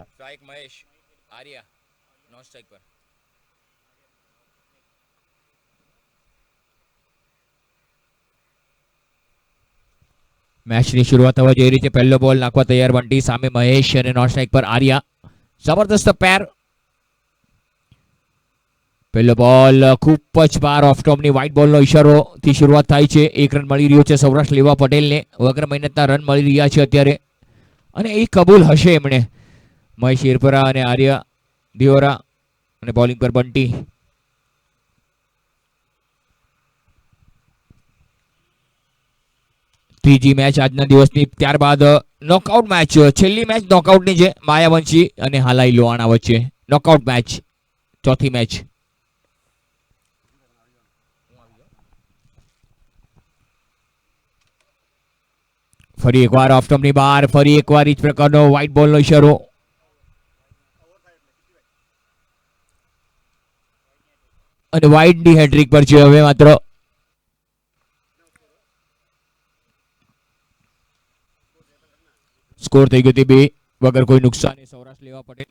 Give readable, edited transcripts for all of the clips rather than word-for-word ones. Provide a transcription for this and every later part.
Strike Mahesh. Arya non strike પર. મેચની શરૂઆત થવા જઈ રહી છે. પહેલો બોલ નાખવા તૈયાર બંટી, સામે મહેશ અને નોન સ્ટ્રાઇક પર આર્યા. જબરદસ્ત પેર. પહેલો બોલ ખૂબ જ બાર ઓફ ટોપની વ્હાઇટ બોલનો ઈશારોથી શરૂઆત થાય છે. 1 રન મળી રહ્યો છે સૌરાષ્ટ્ર લેવા પટેલને. વગર મહેનતના રન મળી રહ્યા છે અત્યારે, અને એ કબૂલ હશે એમણે. મહેશ હિરપરા અને આર્યા દિયોરા, અને બોલિંગ પર બંટી. ત્રીજી મેચ આજના દિવસની. ત્યારબાદ નોકઆઉટ મેચ, છેલ્લી મેચ નોકઆઉટની છે. માયાવંશી અને હાલાઈ લોહાણા વચ્ચે નોકઆઉટ મેચ, ચોથી મેચ. ફરી એકવાર ઓફ સ્ટમ્પની બહાર, ફરી એકવાર એ જ પ્રકારનો વ્હાઇટ બોલનો ઈશારો. અને વાઇડની હેટ્રિક પર છે હવે માત્ર. સ્કોર થઈ ગયો તે 2 વગર કોઈ નુકસાન સૌરાષ્ટ્ર લેવા પટેલ.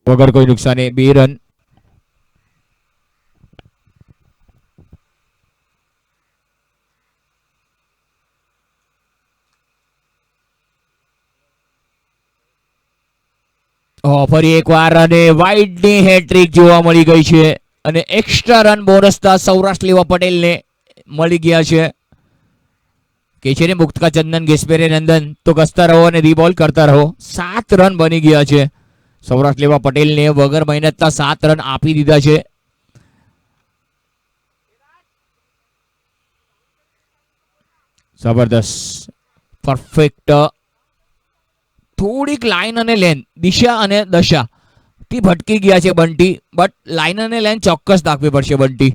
વગર કોઈ નુકસાને 2 રન. ફરી એકવાર અને વાઇડની હેટ્રિક જોવા મળી ગઈ છે, અને એક્સ્ટ્રા રન બોનસતા સૌરાષ્ટ્ર લેવા પટેલને મળી ગયા છે. કે છે ને મુક્તકા ચંદન ગેસ્પેરે નંદન, તો કસતા રહો અને રીબોલ કરતા રહો. 7 રન બની ગયા છે. સૌરાષ્ટ્ર લેવા પટેલને વગર મહેનતના 7 રન આપી દીધા છે. જબરદસ્ત, પરફેક્ટ. થોડીક લાઈન અને લેન, દિશા અને દશા થી ભટકી ગયા છે બંટી, બટ લાઈન અને લેન ચોક્કસ નાખવી પડશે બંટી.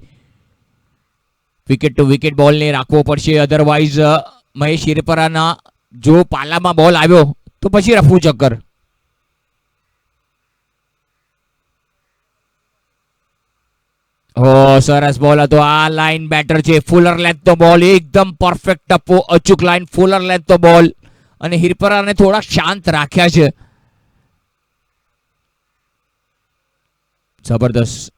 વિકેટ ટુ વિકેટ બોલને રાખવો પડશે, અધરવાઇઝ મહેશ હિરપરાના જો પાલામાં બોલ આવ્યો તો પછી રફુ ચક્કર. સરસ બોલ હતો. આ લાઈન બેટર છે. ફુલર લેન્થનો બોલ, એકદમ પરફેક્ટ ટપ્પો, અચૂક લાઈન, ફુલર લેન્થનો બોલ, અને હિરપરાને થોડા શાંત રાખ્યા છે. જબરદસ્ત.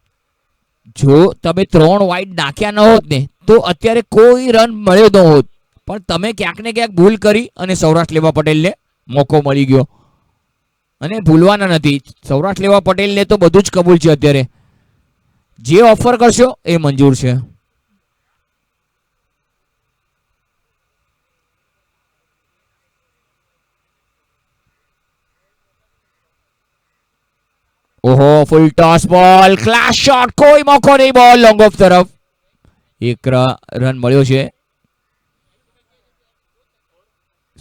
જો તમે 3 વાઇડ નાખ્યા ન હોત ને તો અત્યારે કોઈ રન મળ્યો ન હોત, પણ તમે ક્યાંક ને ક્યાંક ભૂલ કરી અને સૌરાષ્ટ્ર લેવા પટેલને મોકો મળી ગયો. અને ભૂલવાના નથી, સૌરાષ્ટ્ર લેવા પટેલને તો બધું જ કબૂલ છે અત્યારે. જે ઓફર કરશો એ મંજૂર છે. ઓહો, ફૂલ ટોસ બોલ, ક્લાસ શોટ, કોઈ મોકો નહીં. બોલ લોંગ ઓફ તરફ. 1 રન મળ્યો છે.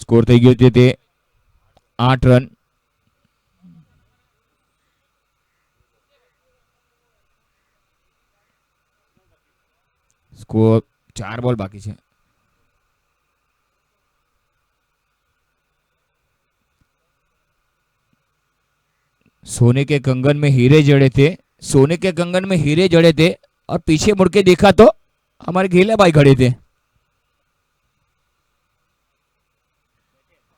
સ્કોર થઈ ગયો છે તે 8 રન. સ્કોર 4 બોલ બાકી છે. सोने के कंगन में हीरे जड़े थे, सोने के कंगन में हीरे जड़े थे, और पीछे मुड़ के देखा तो हमारे घेला भाई खड़े थे.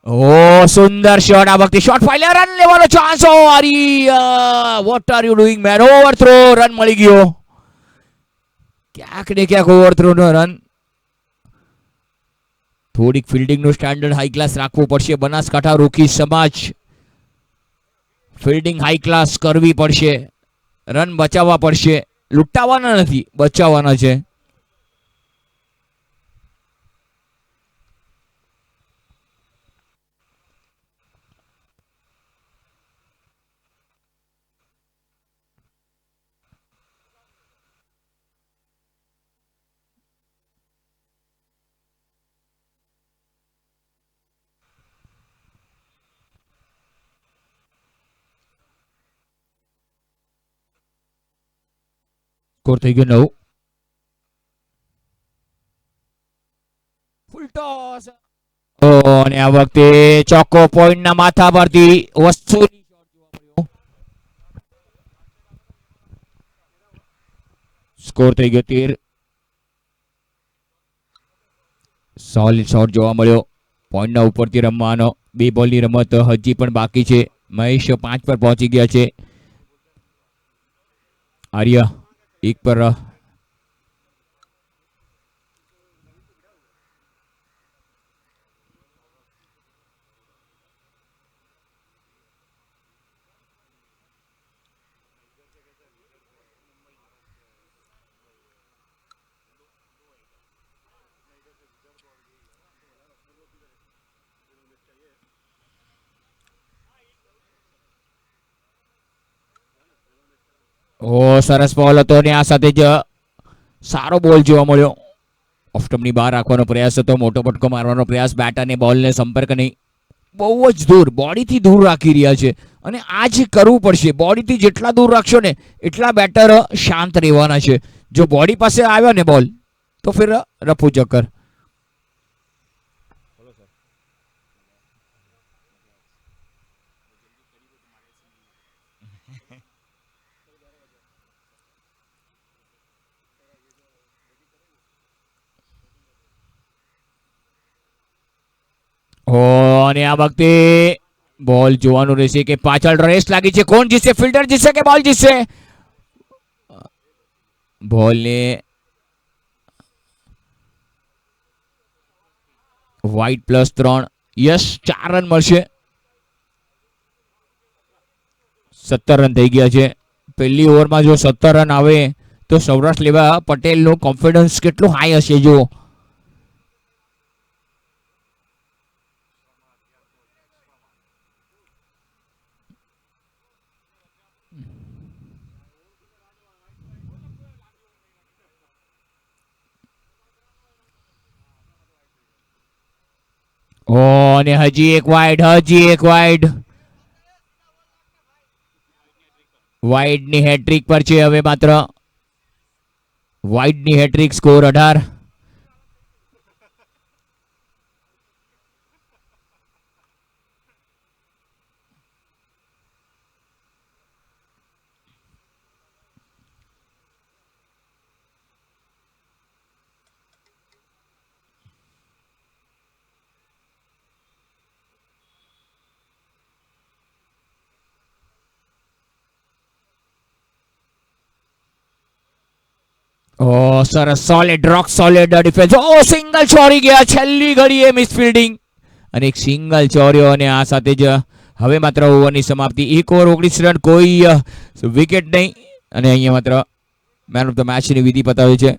ઓ સુંદર શોટ. આ વખતે શોટ ફાઇલે રન લેવાનો chance. What are you doing man? Overthrow, run મળી ગયો. ક્યાંક ને ક્યાંક ઓવરથ્રો નો રન. થોડીક ફિલ્ડિંગનું સ્ટાન્ડર્ડ હાઈ ક્લાસ રાખવું પડશે બનાસકાંઠા રોકી સમાજ. ફિલ્ડિંગ હાઈ ક્લાસ કરવી પડશે, રન બચાવવા પડશે. લૂંટાવાના નથી, બચાવવાના છે. સ્કોર થઈ ગયો 9. ફૂલ ટોસ. અને આ વખતે ચોકો પોઈન્ટના માથા પરથી વસ્તુ. સ્કોર થઈ ગયો 13. સોલિડ શોટ જોવા મળ્યો. પોઈન્ટના ઉપરથી રમવાનો. 2 બોલની રમત હજી પણ બાકી છે. મહેશ 5 પર પહોંચી ગયા છે. આર્ય 1 પર. સરસ બોલ હતો અને આ સાથે જ સારો બોલ જોવા મળ્યો. ઓફ સ્ટમ્પની બહાર રાખવાનો પ્રયાસ હતો. મોટો પટકો મારવાનો પ્રયાસ. બેટ અને બોલને સંપર્ક નહીં. બહુ જ દૂર, બોડીથી દૂર રાખી રહ્યા છે અને આ જ કરવું પડશે. બોડીથી જેટલા દૂર રાખશો ને એટલા બેટર શાંત રહેવાના છે. જો બોડી પાસે આવ્યો ને બોલ તો ફિર રફુ ચક્કર. અને આ વખતે બોલ જોવાનું રહેશે કે પાછળ રેસ લાગી છે. કોણ જીતશે? ફિલ્ડર જીતશે કે બોલ જીતશે? બોલને વ્હાઈટ +3. યસ, 4 રન મળશે. 17 રન થઈ ગયા છે. પહેલી ઓવરમાં જો 17 રન આવે તો સૌરાષ્ટ્ર લેવા પટેલનું કોન્ફિડન્સ કેટલું હાઈ હશે. જો અને હજી એક વાઇડ. વાઇડની હેટ્રિક પર છે હવે માત્ર. વાઇડની હેટ્રિક. સ્કોર 18. સરસ સોલિડ, રોક સોલિડ ડિફેન્સ. સિંગલ ચોરી ગયા છેલ્લી ઘડીએ. મિસ ફિલ્ડિંગ અને એક સિંગલ ચોર્યો અને આ સાથે જ હવે માત્ર ઓવરની સમાપ્તિ. 1 ઓવર 19 રન, કોઈ વિકેટ નહીં અને અહીંયા માત્ર મેન ઓફ ધ મેચની વિધિ પતાવે છે.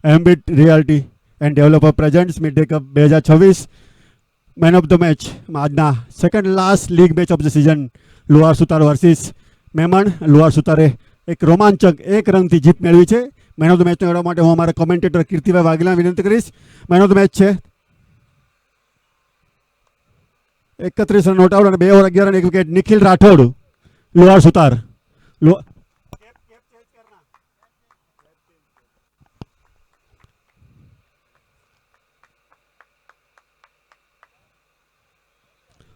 Ambit reality and developer presents mid day cup 2026 man of the match આજના second last league match of the season Luhar Sutar versus Memon. Luhar સુતારે એક રોમાંચક 1 રનથી જીત મેળવી છે. મેન ઓફ ધ મેચને મેળવવા માટે હું અમારા કોમેન્ટેટર કીર્તિભાઈ વાઘેલા વિનંતી કરીશ. મેન ઓફ ધ મેચ છે 31 રન નોટ આઉટ અને 2 over 11 run 1 wicket Nikhil Rathod, Luhar Sutar.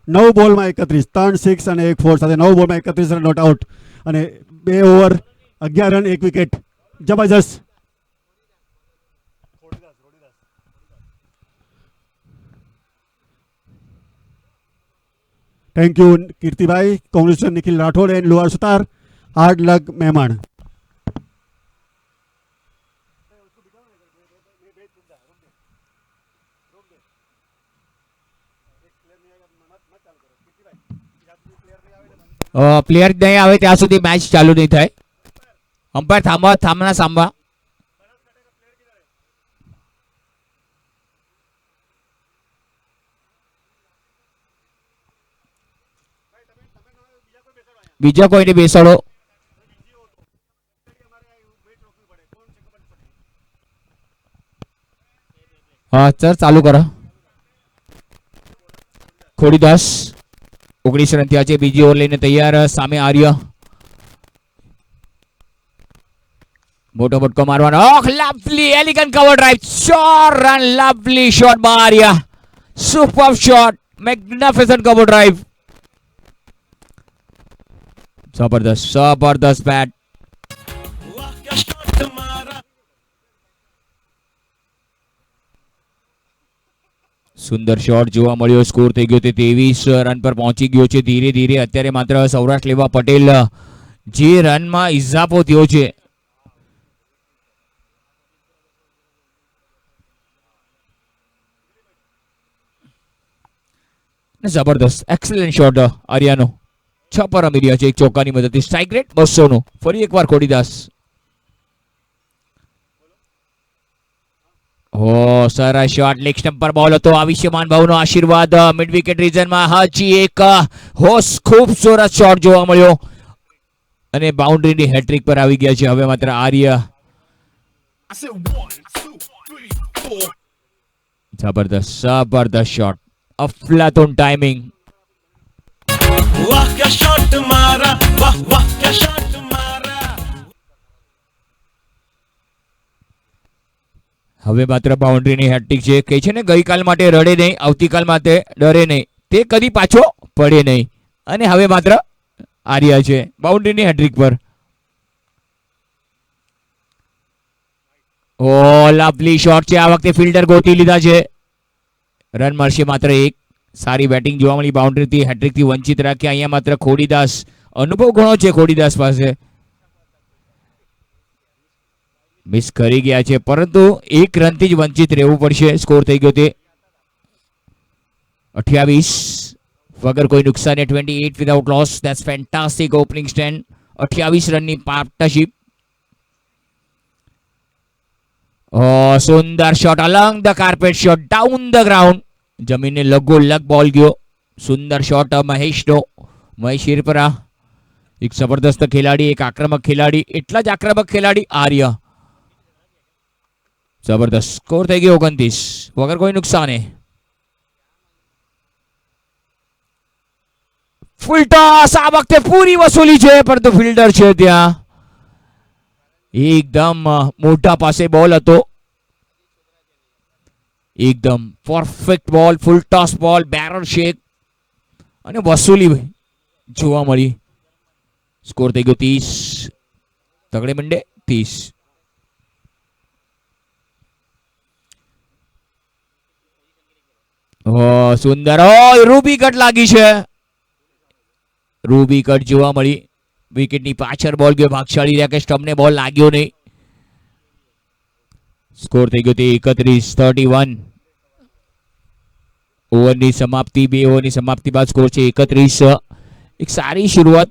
નવ બોલમાં 31, 3 6 અને 1 4 સાથે 9 બોલમાં 31 રન નોટ આઉટ અને 2 ઓવર 11 રન 1 વિકેટ. જબરજસ્ત. થેન્ક યુ કીર્તિભાઈ. Congratulation Nikhil Rathod and Luhar Sutar. Hard luck મહેમાન. પ્લેયર નહીં આવે ત્યાં સુધી મેચ ચાલુ નહીં થાય. અમ્પાયર થાંભના સાંભા. બીજા કોઈને બેસાડો. હા સર, ચાલુ કરો. ખોડીદાસ 19 રન થયા છે. બીજી ઓવર લઈને તૈયાર. સામે આર્ય. મોટો બટકો મારવાનો. Lovely elegant cover drive. 4 run. Lovely shot by Arya. Super shot. Magnificent cover drive. જબરદસ્ત બેટ. સુંદર શોટ જોવા મળ્યો. સ્કોર થઈ ગયો તે 23 રન પર પહોંચી ગયો છે. ધીરે ધીરે અત્યારે માત્ર સૌરાષ્ટ્ર લેવા પટેલ જે રનમાં ઇજાફો થયો છે જબરદસ્ત એક્સેલન્ટ શોટ આર્યાનો 6 પર રમી રહ્યા છે એક ચોક્કાની મદદથી. સ્ટ્રાઇક રેટ 200 નો. ફરી એકવાર ખોડીદાસ. ઓ સરસ શોટ. લેગ સ્ટમ્પ પર બોલ હતો. આયુષ્યમાન ભાવનો આશીર્વાદ મિડ વિકેટ રીજનમાં. હજી એક હોશ ખૂબસૂરત શોટ જોવા મળ્યો અને બાઉન્ડ્રીની હેટ્રિક પર આવી ગયા છે હવે માત્ર આર્ય. જબરદસ્ત જબરદસ્ત શોટ. अफलातून टाइमिंग. वाह क्या शॉट मारा, वाह वाह क्या शॉट मारा. હવે માત્ર બાઉન્ડ્રીની હેટ્રિક છે. કહે છે ને ગઈકાલ માટે રડે નહીં, આવતીકાલ માટે ડરે નહીં. તે કદી પાછો પડે નહીં. અને હવે માત્ર આર્યા છે બાઉન્ડ્રીની હેટ્રિક પર. ઓ લવલી શોટ છે. આ વખતે ફિલ્ડર ગોતી લીધા છે. રન મળશે માત્ર એક. સારી બેટિંગ જોવા મળી. બાઉન્ડ્રીથી હેટ્રિકથી વંચિત રાખ્યા. અહીંયા માત્ર ખોડીદાસ. અનુભવ ઘણો છે ખોડીદાસ પાસે. મિસ કરી ગયા છે પરંતુ એક રનથી જ વંચિત રહેવું પડશે. સ્કોર થઈ ગયો તે 28 વગર કોઈ નુકસાને. 28 without loss. That's fantastic opening stand. 28 રનની પાર્ટનરશિપ. Oh, સુંદર shot. Along the carpet shot. Down the ground. જમીનને લગોલગ બોલ ગયો. સુંદર શોટ મહેશનો. મહેશ હિરપરા એક જબરદસ્ત ખેલાડી, એક આક્રમક ખેલાડી. એટલા જ આક્રમક ખેલાડી આર્ય. જબરદસ્ત. સ્કોર થઈ ગયો 29 વગર કોઈ નુકસાને. ફૂલ ટોસ. આ વખતે પૂરી વસૂલી છે પરંતુ ફિલ્ડર છે ત્યાં. એકદમ મોઢા પાસે બોલ હતો. એકદમ પરફેક્ટ બોલ. ફૂલ ટોસ બોલ. બેરર શેક અને વસૂલી જોવા મળી. સ્કોર થઈ ગયો 30. તગડે મંડે 30. સુંદર. રૂબી કટ લાગી છે. રૂબી કટ જોવા મળી. વિકેટની પાછળ બોલ ગયો. ભાગશાળી રહ્યા કે સ્ટમ્પને બોલ લાગ્યો નહીં. સ્કોર થઈ ગયો તે 31. ઓવરની સમાપ્તિ. 2 ઓવરની સમાપ્તિ બાદ સ્કોર છે 31. એક સારી શરૂઆત.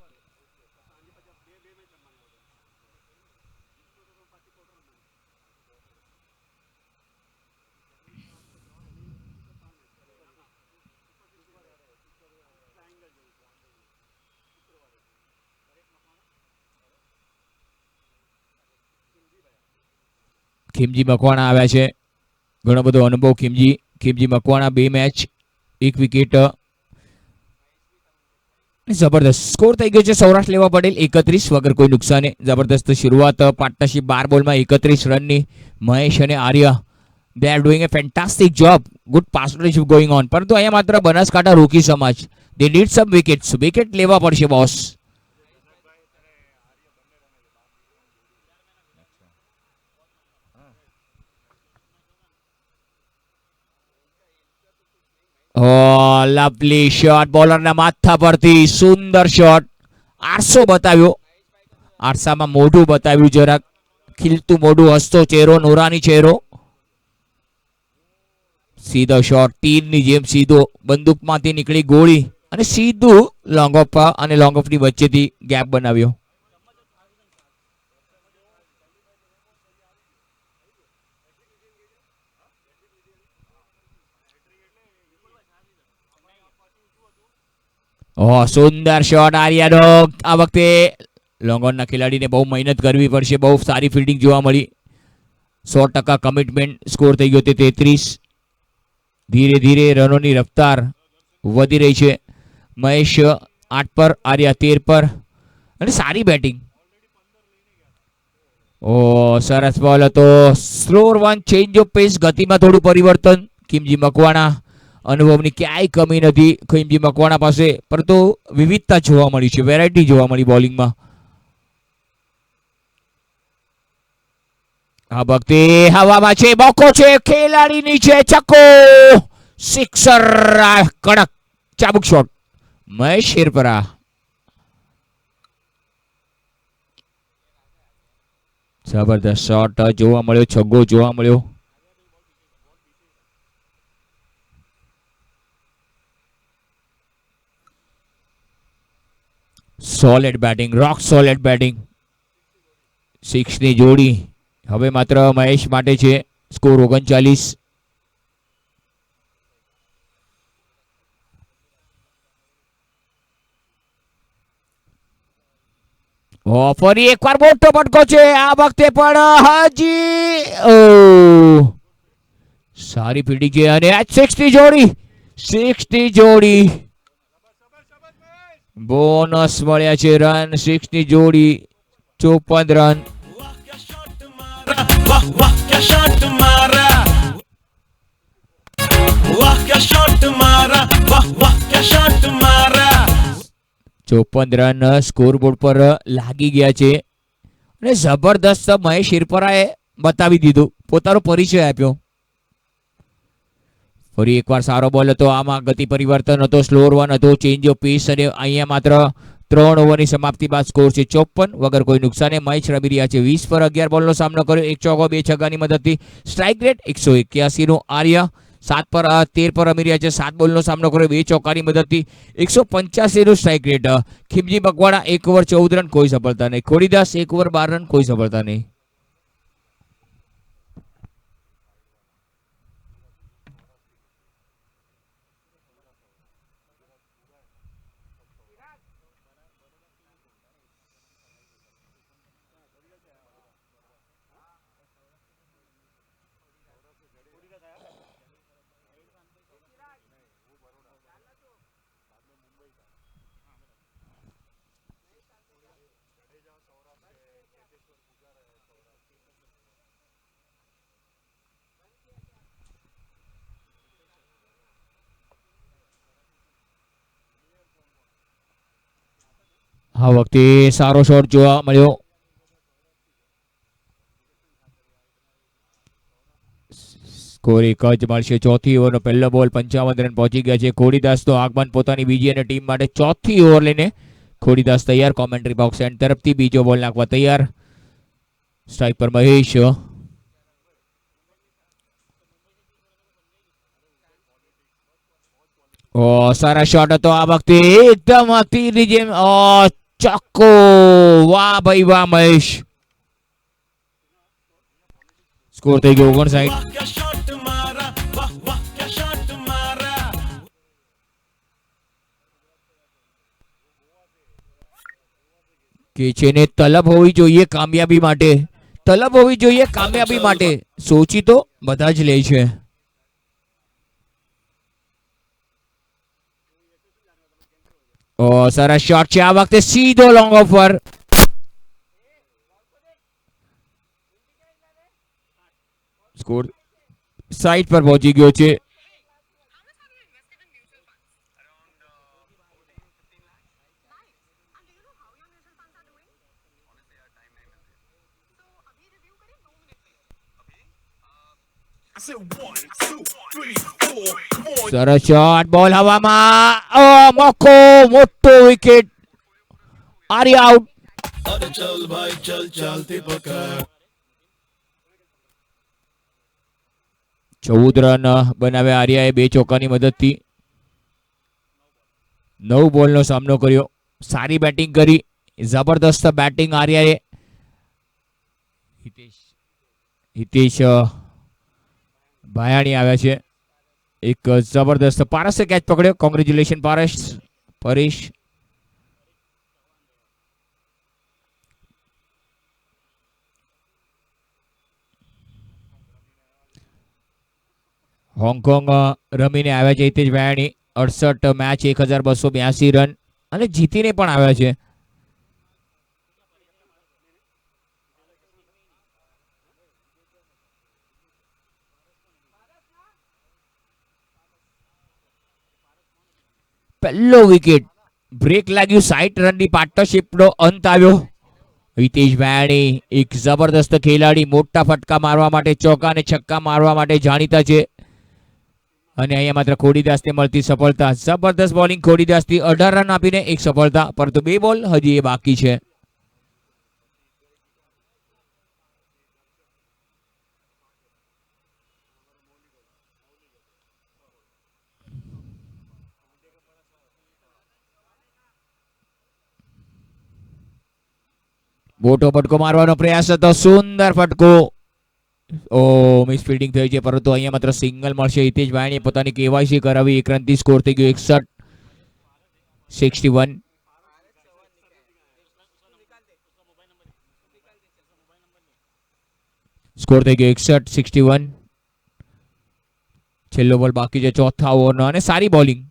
ખીમજી મકવાણા આવ્યા છે. ઘણો બધો અનુભવ ખીમજી મકવાણા. 2 match 1 wicket. જબરદસ્ત. સ્કોર થઈ ગયો છે સૌરાષ્ટ્ર લેવા પટેલ 31 વગર કોઈ નુકસાને. જબરદસ્ત શરૂઆત. પાર્ટનરશિપ 12 બોલમાં 31 રનની. મહેશ અને આર્ય they are doing a fantastic job. Good partnership going on. પરંતુ અહીંયા માત્ર બનાસકાંઠા રોકી સમાજ they need some wickets. Wicket લેવા પડશે બોસ. Lovely shot. બોલરના માથા પરથી સુંદર શોટ. આરસો બતાવ્યો. આરસામાં મોઢું બતાવ્યું જરાક. ખીલતું મોઢું, હસતો ચહેરો, નૂરાની ચહેરો. સીધો શોટ. તીરની જેમ સીધો. બંદૂકમાંથી નીકળી ગોળી અને સીધું લોંગ ઓફ અને લોંગ ઓફની વચ્ચેથી ગેપ બનાવ્યો. સુંદર શોટ આર્યાનો. આ વખતે લોંગ ઓનના ખેલાડીને બહુ મહેનત કરવી પડશે. બહુ સારી ફિલ્ડિંગ જોવા મળી. 100% કમિટમેન્ટ. સ્કોર થઈ ગયો તે 33. ધીરે ધીરે રનોની રફતાર વધી રહી છે. મહેશ 8 પર, આર્યા 13 પર અને સારી બેટિંગ. સરસ બોલ હતો. સ્લોર વન. ચેન્જ ઓફ પેસ. ગતિમાં થોડું પરિવર્તન. ખીમજી મકવાણા અનુભવની ક્યાંય કમી નથી ખીમજી મકવાણા પાસે. પરંતુ વિવિધતા જોવા મળી છે. વેરાયટી જોવા મળી બોલિંગમાં. આ વખતે હવામાં છે. મોકો છે. ખેલાડી નીચે. છક્કો. સિક્સર, કડક ચાબુક શોટ મહેશ હિરપરા. જબરદસ્ત શોટ જોવા મળ્યો, છગ્ગો જોવા મળ્યો. સોલિડ બેટિંગ, રોક સોલિડ બેટિંગ. 6 ની જોડી હવે માત્ર મહેશ માટે છે. સ્કોર 39. ફરી એકવાર મોટો પટકો છે આ વખતે પણ હાજી. સારી ફિલ્ડિંગ છે અને આ 6 ની જોડી, 6 ની જોડી. બોનસ મળ્યા છે રન. 6 ની જોડી 54 રન. वाह वाह क्या शॉट मारा वाह क्या शॉट मारा वाह वाह क्या शॉट मारा 54 રન સ્કોરબોર્ડ પર લાગી ગયા છે અને જબરદસ્ત મહેશ હિરપરાએ બતાવી દીધું, પોતાનો પરિચય આપ્યો. ફરી એકવાર સારો બોલ હતો. આમાં ગતિ પરિવર્તન હતો, સ્લોર વન હતો, ચેન્જ ઓફ પીસ અને અહીંયા માત્ર 3 ઓવરની સમાપ્તિ બાદ સ્કોર છે 54 વગર કોઈ નુકસાને. મેચ રમી રહ્યા છે 20 પર 11 બોલનો સામનો કર્યો. 1 ચોગ્ગો 2 છગ્ગાની મદદથી સ્ટ્રાઇક રેટ 181 નું આર્ય. 7 પર 13 પર રમી રહ્યા છે. 7 બોલનો સામનો કર્યો 2 ચોક્કાની મદદથી 185 નું strike rate. Khimji Bagwada 1 over 14 run કોઈ સફળતા નહીં. ખોડીદાસ 1 ઓવર 12 રન કોઈ સફળતા નહીં. આ વખતે સારો શોટ જોવા મળ્યો. સ્કોર 1 જ મળશે. 4થી ઓવરનો પહેલો બોલ 55 રન પહોંચી ગયા છે. ખોડીદાસ તો આગમન પોતાની બીજી અને ટીમ માટે 4થી ઓવર લઈને ખોડીદાસ તૈયાર. કોમેન્ટ્રી બોક્સ એન્ડ તરફથી બીજો બોલ નાખવા તૈયાર. સ્ટ્રાઇક પર મહેશ. સારા શોટ હતો આ વખતે, એકદમ તીરની જેમ. ચોક્કો, વાહ ભાઈ વાહ મહેશ. સ્કોર થઈ ગયો 59. वाह क्या शॉट मारा वाह वाह क्या शॉट मारा કે છે ને તલબ હોવી જોઈએ કામયાબી માટે. તલબ હોવી જોઈએ કામયાબી માટે. સોચી તો બધા જ લે છે. સરસ શોટ છે આ વખતે, સીધો લોંગ ઓફ પર. સ્કોર સાઈડ પર પહોંચી ગયો છે. I said 1 2 3 4 come on સરસ શોટ, બોલ હવામાં. મોકો, મોટો વિકેટ. આર્ય આઉટ. अरे चल भाई चल चलती पकड़ 14 રન બનાવ્યા આર્યાએ 2 ચોક્કાની મદદથી. 9 બોલનો સામનો કર્યો. સારી બેટિંગ કરી, જબરદસ્ત બેટિંગ આર્યાએ. હિતેશ ભાયાણી આવ્યા છે. એક જબરદસ્ત પારસે કેચ પકડ્યો. કોંગ્રેચ્યુલેશન પરેશ. હોંગકોંગ રમીને આવ્યા છે હિતેશ ભાયાણી. 68 મેચ, 1282 રન અને જીતીને પણ આવ્યા છે. પહેલો વિકેટ, બ્રેક લાગ્યું. 60 રનની પાર્ટનરશિપનો અંત આવ્યો. હિતેશ ભાયાણી એક જબરદસ્ત ખેલાડી, મોટા ફટકા મારવા માટે, ચોકા અને છક્કા મારવા માટે જાણીતા છે. અને અહીંયા માત્ર ખોડીદાસને મળતી સફળતા. જબરદસ્ત બોલિંગ ખોડીદાસથી 18 રન આપીને એક સફળતા, પરંતુ 2 બોલ હજી એ બાકી છે. મોટો ફટકો મારવાનો પ્રયાસ હતો, સુંદર ફટકો. ઓ મિસ ફિલ્ડિંગ થઈ છે, પરંતુ અહીંયા માત્ર સિંગલ મળશે. હિતેશ ભાઈને પોતાની કેવાયસી કરાવી, 1 રનથી સ્કોર થઈ ગયો 61. સ્કોર થઈ ગયો 61. છેલ્લો બોલ બાકી છે ચોથા ઓવરનો, અને સારી બોલિંગ.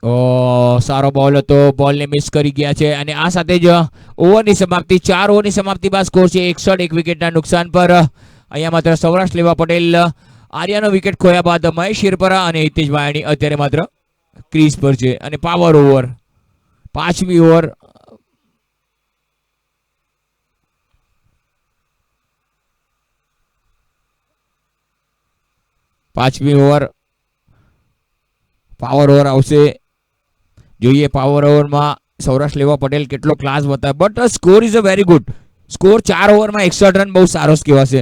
ઓ સારો બોલ હતો, બોલને મિસ કરી ગયા છે, અને આ સાથે જ ઓવરની સમાપ્તિ. 4 ઓવરની સમાપ્તિ બાદ સ્કોર છે 61, 1 વિકેટના નુકસાન પર. અહીંયા માત્ર સૌરાષ્ટ્ર લેવા પટેલ આર્યાનો વિકેટ ખોયા બાદ મહેશ શિરપરા અને હિતેશ વાયાણી અત્યારે માત્ર ક્રીઝ પર છે. અને પાવર ઓવર, 5મી ઓવર. પાવર ઓવર આવશે. જોઈએ પાવર ઓવરમાં સૌરાષ્ટ્ર લેવા પટેલ કેટલો ક્લાસ બતાવે. But score is a very good score. 4 ઓવરમાં 61 રન બહુ સારો કહેવાશે.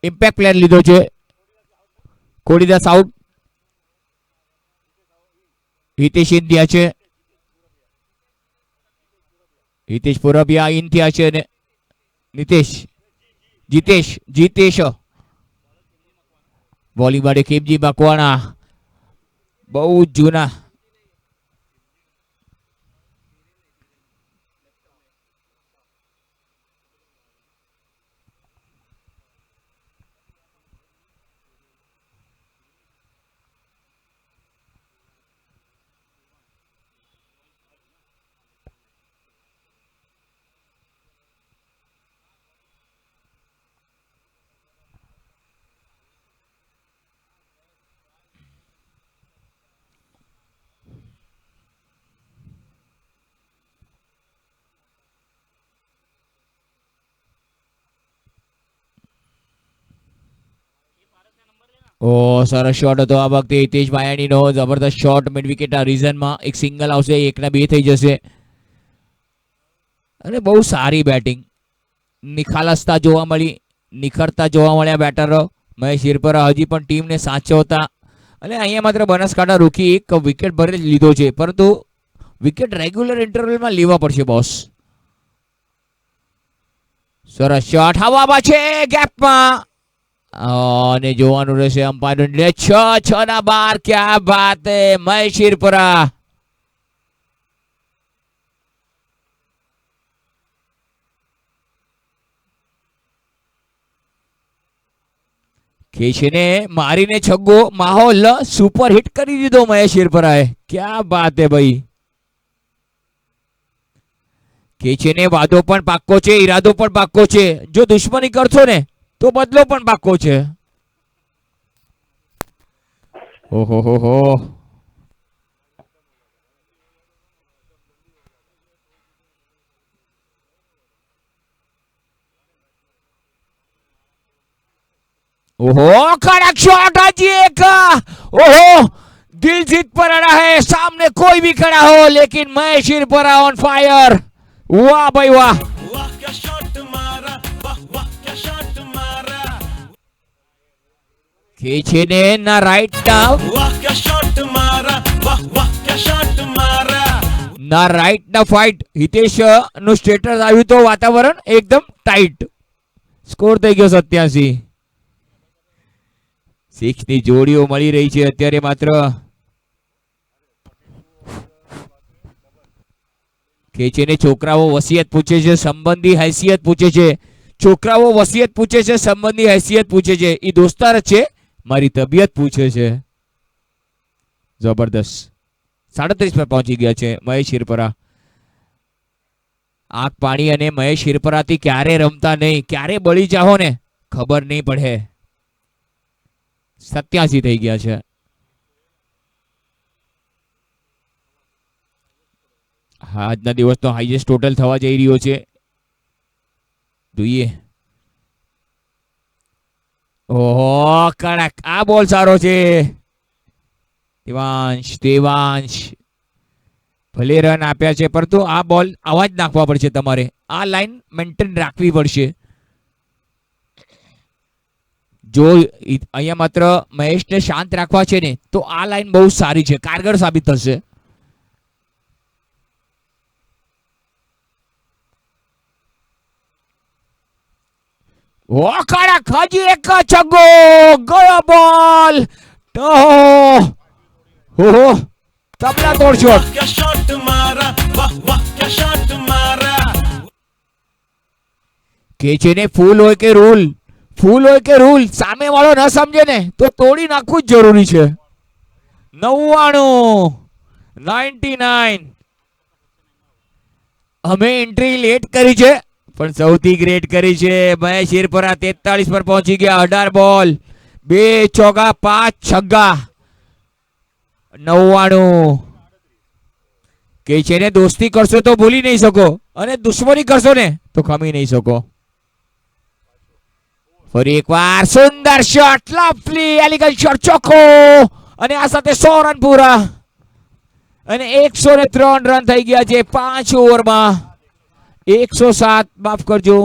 ઇમ્પેક્ટ પ્લેયર લીધો છે ખોડીદાસ આઉટ. હિતેશ ઇન થયા છે, હિતેશ પુરબિયા ઇન થયા છે, અને જીતેશ બોલિંગ માટે ખેમજી મકવાણા, બહુ જૂના. ઓ સરસ શોટ હતો આ વખતે હિતેશ ભાયાણીનો, જબરદસ્ત શોટ. મિડ વિકેટના રીઝનમાં એક સિંગલ આવશે, 1 ના 2 થઈ જશે. અને બહુ સારી બેટિંગ, નિખાલસતા જોવા મળી, નિખરતા જોવા મળ્યા બેટરો. મહેશ શિરપરા હજી પણ ટીમને સાચવતા. અને અહીંયા માત્ર બનાસકાંઠા રૂકી 1 વિકેટ ભરે લીધો છે, પરંતુ વિકેટ રેગ્યુલર ઇન્ટરવલમાં લેવા પડશે બોસ. સરસ શોટ હવામાં છે, ગેપમાં. અને જોવાનું રહેશે અમ્પાયર. 6 ના 12. ક્યાં બાત હે મહેશ શિરપરા. ખેંચીને મારીને છગ્ગો. માહોલ સુપર હિટ કરી દીધો મહેશ શિરપરાએ. ક્યાં બાત હે ભાઈ. ખેંચીને વાદો પણ પાક્કો છે, ઈરાદો પણ પાક્કો છે. જો દુશ્મની કરશો ને તો બદલો પણ પાક્કો છે. ઓહો હો હો. ओहो कड़क शॉट हजी एक. ओहो दिल जीत पर अड़ा है, सामने कोई भी खड़ा हो, लेकिन महेश शिरपरा ऑन फायर. वाह भाई वाह. वाह क्या शॉट मारा, वाह वाह क्या शॉट मारा. खींचीने ना राइट ना, वाह क्या शॉट मारा, वाह वाह क्या शॉट मारा. ના રાઈટ ના ફાઇટ. હિતેશ નું સ્ટેટસ આવ્યું તો વાતાવરણ એકદમ ટાઈટ. સ્કોર થઈ ગયો 87. 6 ની જોડીઓ મળી રહી છે અત્યારે માત્ર. ખેંચીને છોકરાઓ વસિયત પૂછે છે, સંબંધી हैसियत પૂછે છે. છોકરાઓ વસિયત પૂછે છે, સંબંધી हैसियत પૂછે છે. એ દોસ્તાર જ છે, મારી તબિયત પૂછે છે. જબરદસ્ત. 37 પર પહોંચી ગયા છે મહેશ શિરપરા. આંખ પાણી અને મહેશ શિરપરાથી ક્યારે રમતા નહીં, ક્યારે બળી જાઓ ને ખબર નહીં પડે. 87 થઈ ગયા છે. આજના દિવસનો હાઈએસ્ટ ટોટલ થવા જઈ રહ્યો છે. જોઈએ. ઓહો કડક, આ બોલ સારો છે. દેવાંશ ભલે રન આપ્યા છે, પરંતુ આ બોલ આવા જ નાખવા પડશે તમારે. આ લાઈન મેન્ટેન રાખવી પડશે. જો અહીંયા માત્ર મહેશને શાંત રાખવા છે ને, તો આ લાઈન બહુ સારી છે, કારગર સાબિત થશે. ઓ કડક, હજી એક છગ્ગો ગયો બોલ. ઓહો તબલા તોડ શોટ. क्या शॉट मारा, वाह वाह क्या शॉट मारा. કે છે ને ફૂલ હોય કે રૂલ, ફૂલ હોય કે રૂલ, સામે વાળો ન સમજે ને તો તોડી નાખવું જ જરૂરી છે. 99 અમે એન્ટ્રી લેટ કરી છે, પણ સૌથી ગ્રેટ કરી છે. મહેશ હિરપરા 43 પર પહોંચી ગયા. 18 બોલ, 2 ચોગ્ગા, 5 છગ્ગા. 99 કે છે ને દોસ્તી કરશો તો ભૂલી નહીં શકો, અને દુશ્મની કરશો ને તો ખમી નહીં શકો. ફરી એકવાર સુંદર શોટ, લવલી એલિગન્ટ શોટ, ચોખ્ખો. અને આ સાથે 100 રન પૂરા અને 103 રન થઈ ગયા છે 5 ઓવરમાં. 107 માફ કરજો.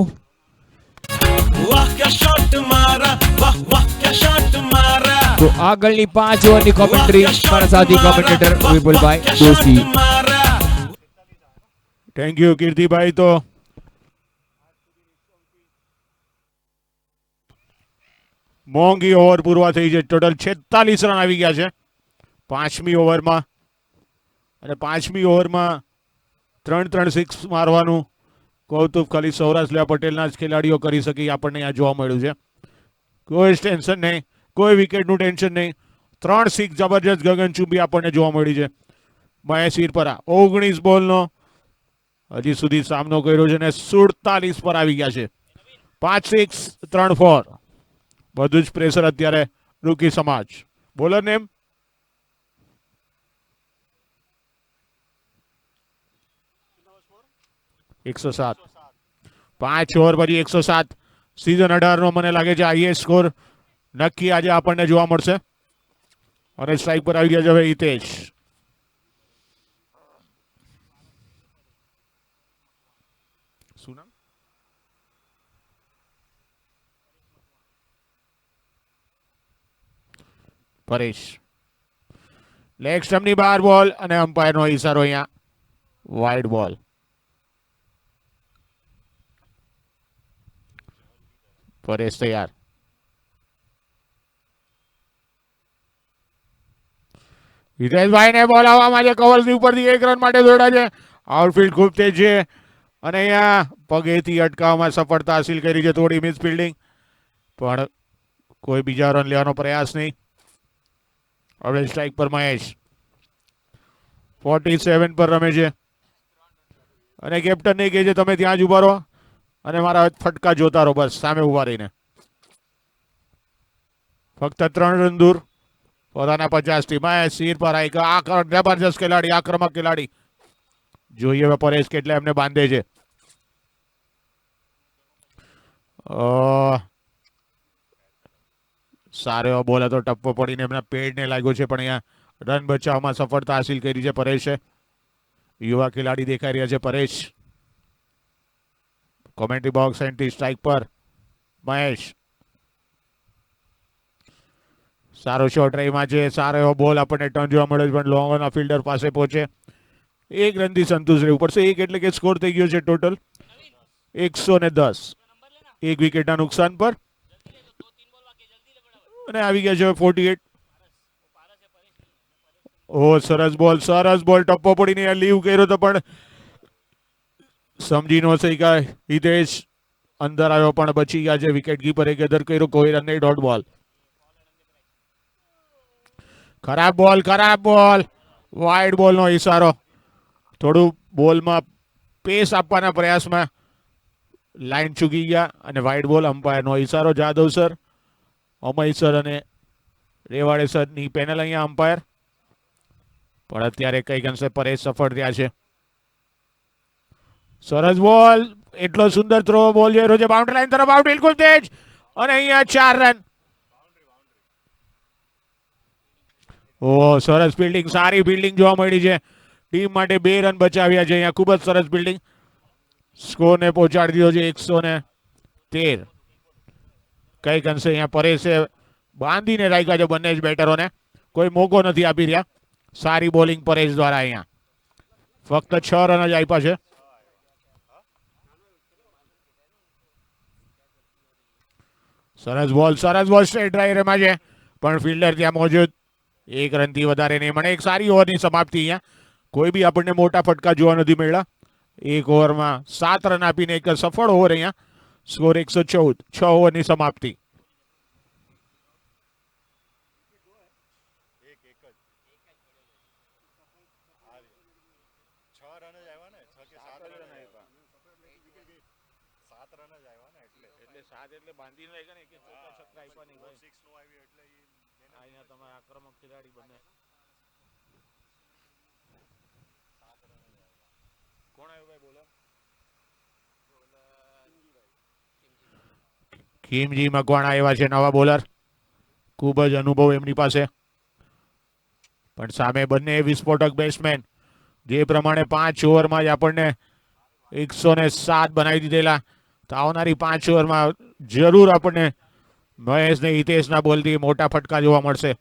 वाह क्या शॉट मारा, वाह वाह क्या शॉट मारा. તો આગળની 5 ઓવરની કોમેન્ટ્રી મારા સાથી commentator Vipulbhai Doshi. Thank you Kirtibhai. તો મોંઘી ઓવર પૂરવા થઈ છે. ટોટલ 46 રન આવી ગયા છે 5મી ઓવરમાં, અને 5મી ઓવરમાં 3 સિક્સ મારવાનું કૌતુક ખાલી સૌરાષ્ટ્ર લેવા પટેલના જ ખેલાડીઓ કરી શકે, આપણને અહીંયા જોવા મળ્યું છે. કોઈ ટેન્શન નહીં, કોઈ વિકેટનું ટેન્શન નહીં. 3 સિક્સ જબરજસ્ત ગગનચુંબી આપણને જોવા મળી છે. મહેશ હિરપરા 19 બોલનો હજી સુધી સામનો કર્યો છે, અને 47 પર આવી ગયા છે. 5 સિક્સ 3 4. બધું જ પ્રેશર અત્યારે રૂકી સમાજ. Bowler name $107. 5 ઓવર પછી 107. સીઝન 18 નો મને લાગે છે હાઈએસ્ટ સ્કોર નક્કી આજે આપણને જોવા મળશે. અને સ્ટ્રાઇક પર આવી ગયા છે હવે હિતેશ. શું નામ? પરેશ. લેગ સ્ટમ્પની બહાર બોલ, અને અમ્પાયરનો ઈશારો અહીંયા વાઇડ બોલ. પરેશ તૈયાર. હિતેશભાઈને બોલાવવામાં છે. કવર્સની ઉપરથી 1 રન માટે દોડા છે. આઉટફિલ્ડ ખૂબ તેજ છે, અને અહીંયા પગેથી અટકાવવામાં સફળતા હાસિલ કરી છે. થોડી મિસ ફિલ્ડિંગ, પણ કોઈ બીજા રન લેવાનો પ્રયાસ નહીં. હવે સ્ટ્રાઇક પર મહેશ 47 પર રમે છે, અને કેપ્ટન ને કહે છે તમે ત્યાં જ ઉભા રહો અને મારા ફટકા જોતા રહો, બસ સામે ઉભા રહીને. ફક્ત 3 રન દૂર પોતાના 50 થી. મહેશ હિરપરા એક જબરજસ્ત ખેલાડી, આક્રમક ખેલાડી. જોઈએ હવે પરેશ કેટલા એમને બાંધે છે. સારો એવો બોલ હતો, ટપ્પો પડીને એમના પેડને લાગ્યો છે, પણ અહીંયા રન બચાવવામાં સફળતા હાસિલ કરી છે પરેશે. યુવા ખેલાડી દેખાઈ રહ્યા છે Paresh. Commentary box entry strike પર મહેશ. સારો શોટ રહીમાં છે, સારો એવો બોલ આપણને ટર્ન જોવા મળે છે, પણ લોંગ ઓન ફિલ્ડર પાસે પહોંચે. 1 રનથી સંતુષ્ટ રહેવું પડશે. 1 એટલે કે સ્કોર થઈ ગયો છે ટોટલ 110. 1 વિકેટના નુકસાન પર, અને આવી ગયા છે 48. ઓ સરસ બોલ, સરસ બોલ. ટપ્પો પડીને લીવ કર્યો તો, પણ સમજી ન શક્યા. હિતેશ અંદર આવ્યો પણ બચી ગયા છે. વિકેટ કીપરે ગેધર કર્યો. કોઈ રન નહીં. ડોટ બોલ. ખરાબ બોલ, ખરાબ બોલ. વાઇડ બોલનો ઈશારો. થોડું બોલમાં પેસ આપવાના પ્રયાસમાં લાઈન ચૂકી ગયા, અને વાઇડ બોલ. અમ્પાયરનો ઈશારો. જાદવ સર, અમય સર અને રેવાડે સરની પેનલ અહીંયા અમ્પાયર. પણ અત્યારે કઈક અંશે પરેશ સફળ થયા છે. સરસ બોલ, એટલો સુંદર થ્રો બોલ જઈ રહ્યો છે બાઉન્ડ્રી લાઈન તરફ, આઉટ બિલકુલ તેજ, અને અહીંયા 4 રન. ઓ સરસ ફિલ્ડિંગ, સારી ફિલ્ડિંગ જોવા મળી છે. ટીમ માટે 2 રન બચાવ્યા છે અહીંયા, ખૂબ જ સરસ ફિલ્ડિંગ. સ્કોરને પહોંચાડી દીધો છે 113. કઈક અંશે અહીંયા પરેશે બાંધીને રાખ્યા છે બંને જ બેટરોને, કોઈ મોકો નથી આપી રહ્યા. સારી બોલિંગ પરેશ દ્વારા અહીંયા, ફક્ત 6 રન જ આપ્યા છે. સરસ બોલ સ્ટ્રેટ ડ્રાઈવરમાં છે, પણ ફિલ્ડર ત્યાં મોજૂદ. 1 રનથી વધારે નહીં મળે. એક સારી ઓવરની સમાપ્તિ અહીંયા, કોઈ બી આપણને મોટા ફટકા જોવા નથી મળ્યા. 1 ઓવરમાં 7 રન આપીને એક સફળ ઓવર અહીંયા. સ્કોર 114, 6 ઓવરની સમાપ્તિ. ખીમજી મકવાણા એવા છે નવા બોલર, ખૂબ જ અનુભવ એમની પાસે. પણ સામે બંને વિસ્ફોટક બેટ્સમેન, જે પ્રમાણે 5 ઓવરમાં જ આપણને 107 બનાવી દીધેલા, તો આવનારી 5 ઓવરમાં જરૂર આપણને મહેશ ને હિતેશના બોલથી મોટા ફટકા જોવા મળશે.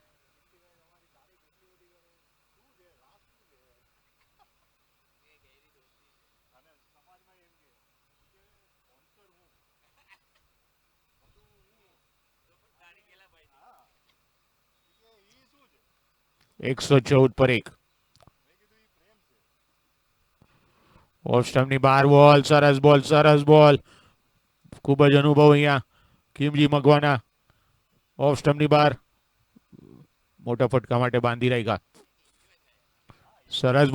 એક 114 પર 1. ઓફ સ્ટમ્પની બહાર બોલ, સરસ બોલ, ખૂબ જ અનુભવ અહીંયા ખીમજી મકવાના. ઓફ સ્ટમ્પની બહાર, મોટા ફટકા માટે બાંધી રાખ્યા. સરસ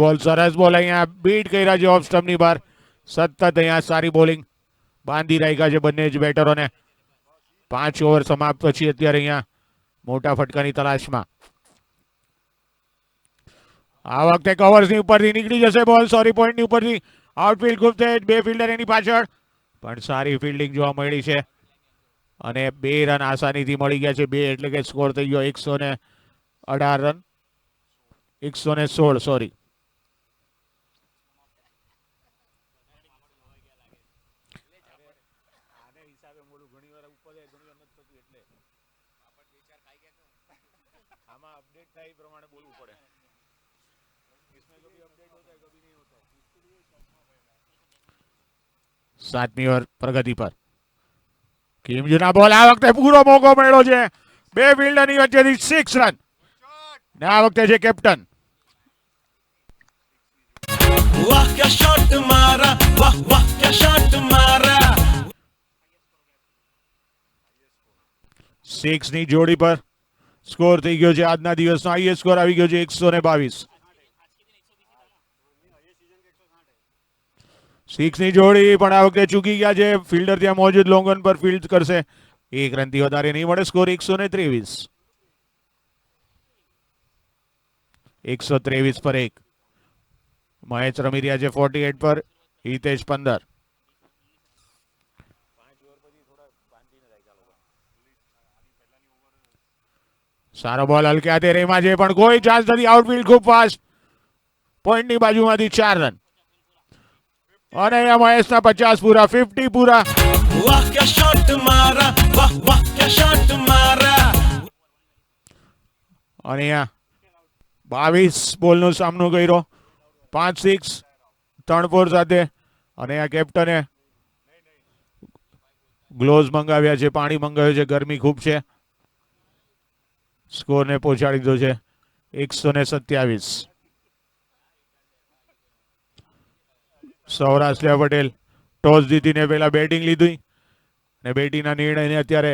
બોલ અહીંયા બીટ કર્યા છે ઓફ સ્ટમ્પની બહાર. સતત અહીંયા સારી બોલિંગ બાંધી રાખ્યા છે બંને જ બેટરોને. 5 ઓવર સમાપ્ત પછી અત્યારે અહીંયા મોટા ફટકાની તલાશમાં. આ વખતે કવર્સની ઉપરથી નીકળી જશે બોલ, પોઈન્ટની ઉપરથી. આઉટફિલ્ડ ખૂબ તેજ, 2 ફિલ્ડર એની પાછળ, પણ સારી ફિલ્ડિંગ જોવા મળી છે. અને 2 રન આસાનીથી મળી ગયા છે. 2 એટલે કે સ્કોર થઈ ગયો 118 રન, 116 સોરી. સાતમી ઓવર પ્રગતિ પર. કિમજીના બોલ, આ વખતે પૂરો મોકો મળ્યો છે. 2 ફિલ્ડરની વચ્ચેથી 6 રન, ને આ વખતે છે કેપ્ટન. वाह क्या शॉट मारा, वाह वाह क्या शॉट मारा. 6 ની જોડી પર સ્કોર થઈ ગયો છે આજના દિવસનો હાઈએસ્ટ સ્કોર આવી ગયો છે 122. 6 ની જોડી પણ આ વખતે ચૂકી ગયા છે. ફિલ્ડર ત્યાં મોજૂદ, લોંગ ઓન પર ફિલ્ડ કરશે. 1 રનથી વધારે નહીં મળે. સ્કોર 123. 123 પર 1. મહેશ રમી રહ્યા છે 48 પર, હિતેશ 15. સારો બોલ હલકે હાથે રેમાં છે, પણ કોઈ ચાન્સ નથી. આઉટફિલ્ડ ખૂબ ફાસ્ટ, પોઈન્ટની બાજુમાંથી 4 રન. અને અહીંયા મહેશના 50 પૂરા, 50 પૂરા. वाह क्या शॉट मारा, वाह वाह क्या शॉट मारा. અને અહીંયા 22 બોલનો સામનો કર્યો, 5 6 3 4 સાથે. અને આ કેપ્ટને ગ્લોવ્સ મંગાવ્યા છે, પાણી મંગાવ્યું છે, ગરમી ખૂબ છે. સ્કોરને પહોંચાડી દીધો છે 127. સૌરાષ્ટ્ર પટેલ ટોસ જીતીને પહેલા બેટિંગ લીધી, અને બેટિંગના નિર્ણયને અત્યારે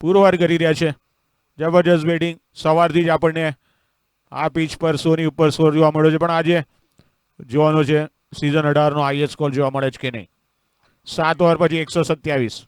પુરવાર કરી રહ્યા છે. જબરજસ્ત બેટિંગ. સવારથી જ આપણને આ પીચ પર 100 ની ઉપર સ્કોર જોવા મળ્યો છે, પણ આજે જોવાનો છે સિઝન 18 નો હાઈએસ્ટ સ્કોર જોવા મળે છે કે નહીં. 7 ઓવર પછી 127.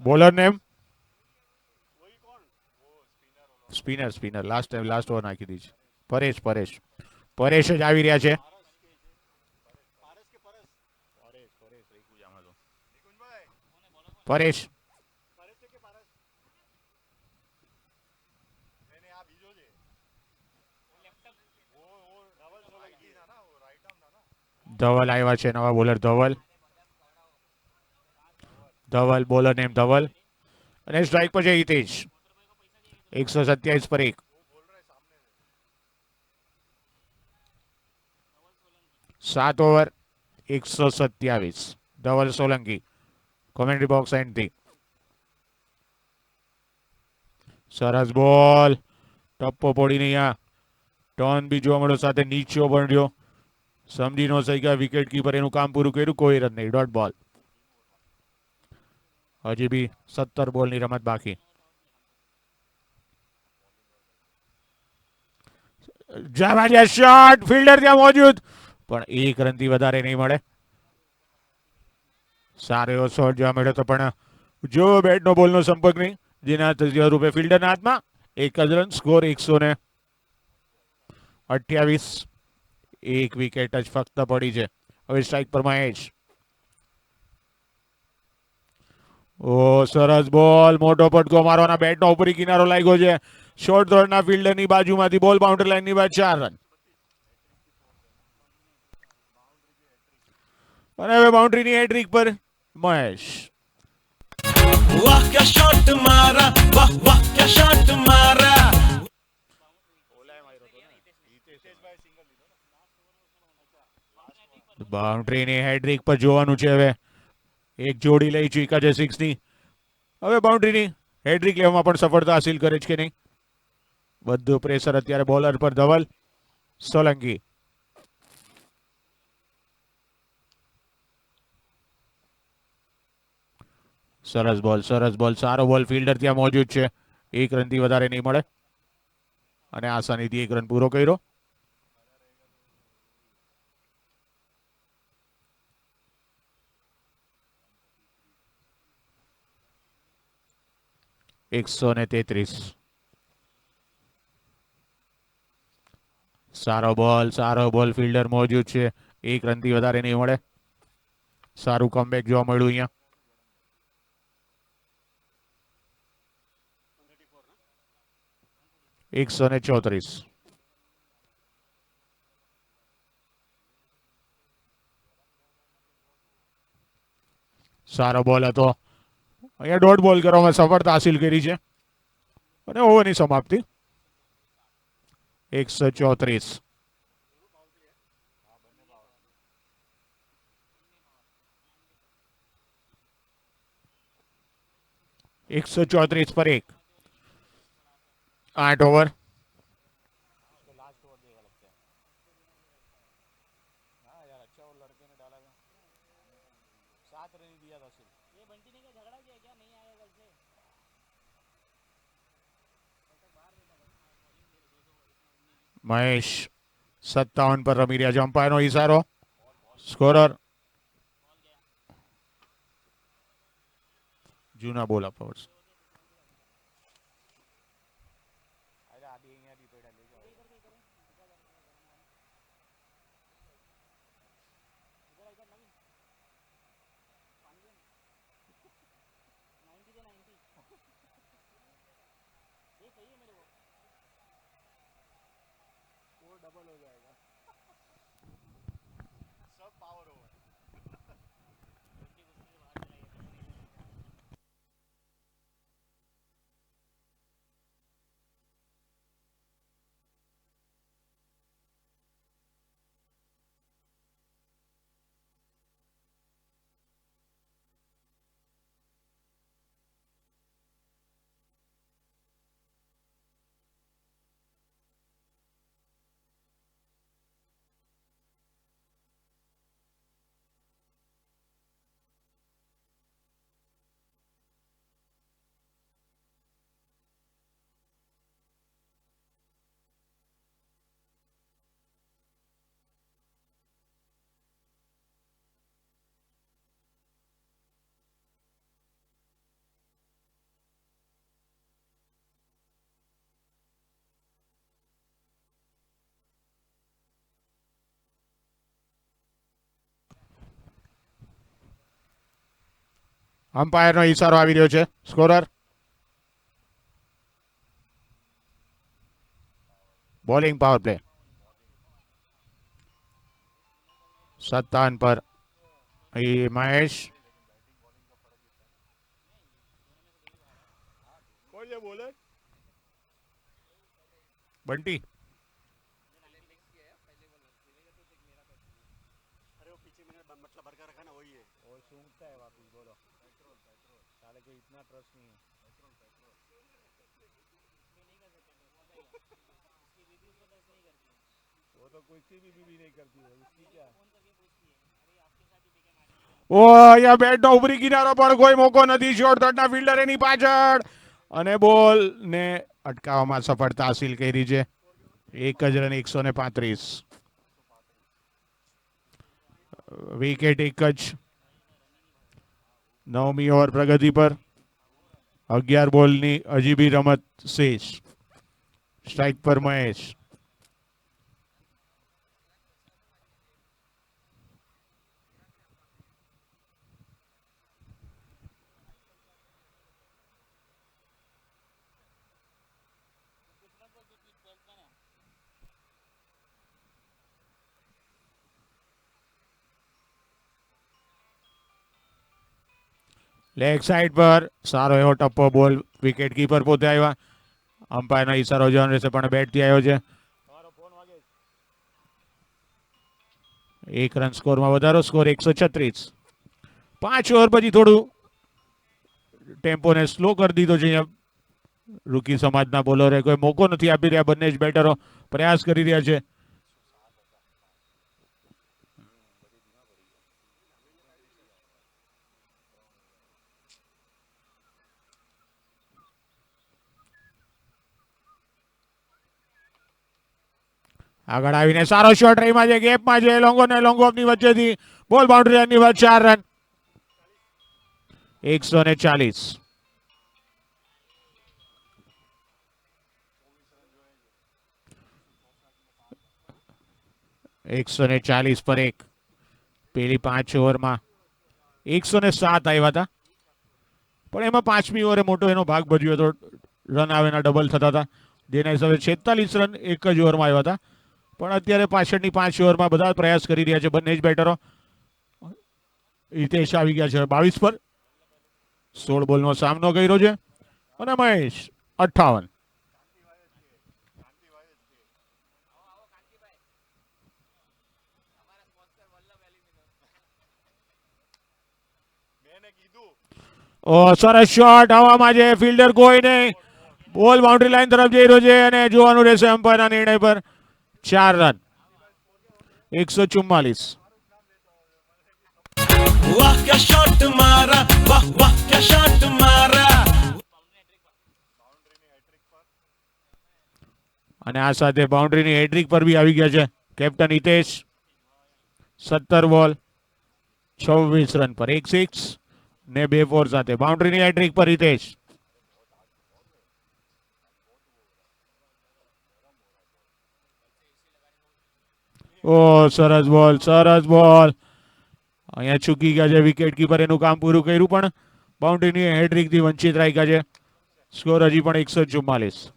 Bowler name spinner last over નાખી દીધી. પરેશ જ આવી રહ્યા છે. પરેશ ધવલ આવ્યા છે, નવા bowler Dhaval bowler name Dhaval અને સ્ટ્રાઇક પર છે હિતેશ. 127 પર 1. 7 over 127. Dhaval Solanki commentary box એન્ડથી. સરસ બોલ, ટપ્પો પડીને અહીંયા ટર્ન બી જોવા મળ્યો, સાથે નીચો પણ રહ્યો. સમજી ન શક્યા વિકેટ કીપર એનું કામ પૂરું કર્યું. કોઈ રન નહીં, ડોટ બોલ. હજી બી 17 બોલની રમત બાકી. જબરજસ્ત શોટ, ફિલ્ડર ત્યાં મોજૂદ, પણ 1 રનથી વધારે નહીં મળે. સારો એવો શોટ જોવા મળ્યો તો પણ જો બેટનો બોલનો સંપર્ક નહીં, જેના રૂપે ફિલ્ડરના હાથમાં. 1 જ રન, સ્કોર 128. 1 વિકેટ જ ફક્ત પડી છે. હવે સ્ટ્રાઇક પર મહેશ. ઓ સરસ બોલ, મોટો પટકો મારવાના બેટનો ઉપરી કિનારો લાગ્યો છે. શોર્ટ થર્ડના ફિલ્ડરની બાજુમાંથી બોલ બાઉન્ડરી લાઇનની બાદ 4 રન. અને હવે બાઉન્ડ્રીની હેટ્રિક પર મહેશ. वाह क्या शॉट मारा, वाह वाह क्या शॉट मारा. બાઉન્ડ્રીની હેટ્રિક પર જોવાનું છે હવે. એક જોડી લઈ ચૂક્યા છે 6 ની. હવે બાઉન્ડ્રીની હેટ્રિક લેવામાં પણ સફળતા હાસિલ કરે છે કે નહીં. બધું પ્રેશર અત્યારે બોલર પર ધવલ સોલંકી. સરસ બોલ, સારો બોલ, ફિલ્ડર ત્યાં મોજૂદ છે. 1 રનથી વધારે નહીં મળે અને આસાનીથી 1 રન પૂરો કર્યો. $133. સારો બોલ, ફિલ્ડર મોજૂદ છે. 1 રનથી વધારે નહીં મળે. સારું કમબેક જોવા મળ્યું અહીંયા. $134. સારો બોલ હતો. અહીંયા ડોટ બોલ કરવામાં સફળતા હાસિલ કરી છે અને ઓવરની સમાપ્તિ. 134. $134 પર 1. 8 ઓવર. મહેશ 57 પર રમી રહ્યા છે. અમ્પાયરનો ઈશારો. સ્કોરર જૂના બોલ આપવા પડશે. અમ્પાયરનો ઈશારો આવી રહ્યો છે. સ્કોરર બોલિંગ પાવર પ્લે 57 પર અહીં મહેશ. બંટી ઓ અહીંયા બેટ નો ઉપરી કિનારો પર કોઈ મોકો નથી. શોર્ટ થર્ડના ફિલ્ડર એની પાછળ અને બોલ ને અટકાવવામાં સફળતા હાસિલ કરી છે. 1 જ રન 135. વિકેટ એક જ. 9મી ઓવર પ્રગતિ પર 11 બોલની હજી બી રમત શેષ. સ્ટ્રાઇક પર મહેશ. લેગ સાઈડ પર સારો એવો ટપ્પો બોલ. વિકેટ કીપર પોતે આવ્યા. અમ્પાયરનો ઈશારો જોવાનો રહેશે પણ બેટથી આવ્યો છે. 1 રન સ્કોરમાં વધારો. સ્કોર 136. 5 ઓવર પછી થોડું ટેમ્પોને સ્લો કરી દીધો છે. અહીંયા રૂકી સમાજના બોલરે કોઈ મોકો નથી આપી રહ્યા. બંને જ બેટરો પ્રયાસ કરી રહ્યા છે. આગળ આવીને સારો શોટ રહીમાં છે. ગેપમાં છે. લોંગો ને લોંગો ઓફની વચ્ચેથી બોલ બાઉન્ડ્રી લાઈનની વાત. 4 રન 140. $140 પર 1. પેલી 5 ઓવરમાં 107 આવ્યા હતા પણ એમાં 5મી ઓવરે મોટો એનો ભાગ ભજવ્યો હતો. રન આવે એના ડબલ થતા હતા જેના હિસાબે 46 રન એક જ ઓવરમાં આવ્યા હતા. પણ અત્યારે પાછળની 5 ઓવરમાં બધા પ્રયાસ કરી રહ્યા છે બંને જ બેટરો. હિતેશ આવી ગયા છે 22 પર. 16 બોલનો સામનો કર્યો છે અને મહેશ 58. ઓ સરસ શોટ હવામાં છે. ફિલ્ડર કોઈ નહીં. બોલ બાઉન્ડ્રી લાઈન તરફ જઈ રહ્યો છે અને જોવાનું રહેશે અમ્પાયરના નિર્ણય પર. 4 રન 144. वाह क्या शॉट मारा वाह वाह क्या शॉट मारा. અને આ સાથે બાઉન્ડ્રીની હેડ્રિક પર બી આવી ગયા છે કેપ્ટન હિતેશ. 17 બોલ 26 રન પર 1 સિક્સ ને 2 ફોર સાથે બાઉન્ડ્રીની હેડ્રિક પર હિતેશ. ઓ સરસ બોલ સરસ બોલ. અહીંયા ચૂકી ગયા છે વિકેટ કીપર. એનું કામ પૂરું કર્યું પણ બાઉન્ડ્રીની હેડ્રિકથી વંચિત રાખ્યા છે. સ્કોર હજી પણ 144.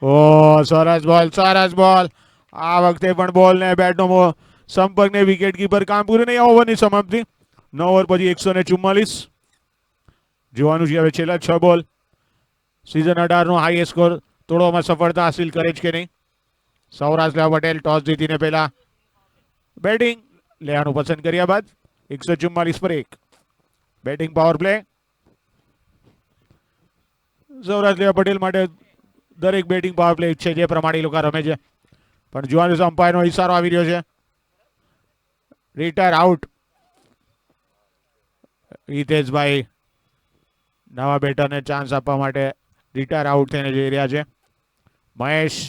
ઓ સરસ બોલ સરસ બોલ. આ વખતે પણ બોલ ને બેટનો સંપર્ક ને વિકેટ કીપર કામ પૂરું નહીં. ઓવરની સમાપ્તિ 9 ઓવર પછી 144. જોવાનું છે હવે છેલ્લા 6 બોલ સિઝન 18 નો હાઈએસ્ટ સ્કોર તોડવામાં સફળતા હાસિલ કરે છે કે નહીં. સૌરાષ્ટ્ર પટેલ ટોસ જીતીને પહેલા બેટિંગ લેવાનું પસંદ કર્યા બાદ 144 પર 1. Batting power play Saurashtra Patel માટે દરેક બેટિંગ પાવર પ્લે છે જે પ્રમાણે લોકો રમે છે. પણ જોવાનું અમ્પાયરનો ઈશારો આવી રહ્યો છે. Retire out. હિતેશભાઈ નવા બેટરને ચાન્સ આપવા માટે રિટાયર આઉટ થઈને જઈ રહ્યા છે. મહેશ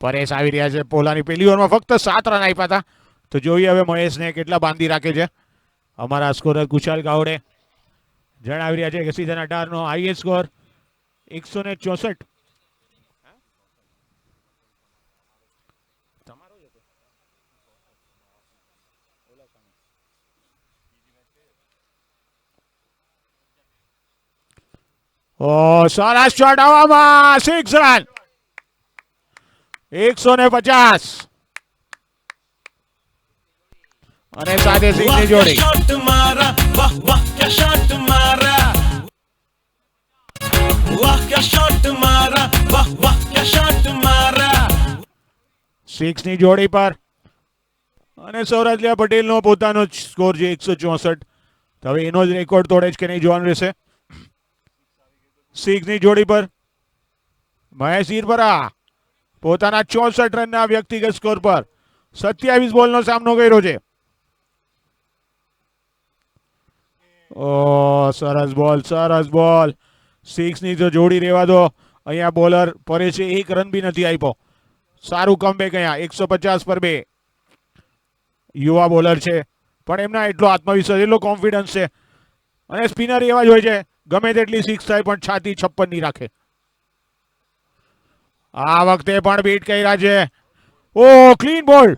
પરેશ આવી રહ્યા છે. પોલાની પહેલી ઓવરમાં ફક્ત 7 રન આપ્યા હતા. તો જોઈએ હવે મહેશને કેટલા બાંધી રાખે છે. અમારા સ્કોરર કુશાલ ગાવડે જણાવી રહ્યા છે કે સીઝન 18 નો હાઈએસ્ટ સ્કોર 164. ઓ સરસ શોટ હવામાં 6 રન 150 અને સાથે वाह સિંહની क्या જોડી. शॉट मारा वाह वाह क्या शॉट मारा वाह क्या शॉट मारा वाह वाह क्या शॉट मारा 6 ની જોડી પર અને સૌરાષ્ટ્ર પટેલનો પોતાનો જ સ્કોર છે 164. તો હવે એનો જ રેકોર્ડ તોડે છે કે નહીં જોવાનું રહેશે. 6 ની જોડી પર મહેશ ઈરપરા પોતાના 64 રનના વ્યક્તિગત સ્કોર પર 27 બોલનો સામનો કર્યો છે. ઓ સરસ બોલ 6 ની તો જોડી રહેવા દો. અહીંયા બોલર પરેશે 1 રન બી નથી આપ્યો. સારું કમબેક અહીંયા 150 પર 2. યુવા બોલર છે પણ એમના એટલો આત્મવિશ્વાસ એટલો કોન્ફિડન્સ છે અને સ્પિનર એવા જ હોય છે ગમે તેટલી 6 થાય પણ છાતી 56 ની રાખે. આ વખતે પણ બીટ કર્યા છે. ઓ ક્લીન બોલ.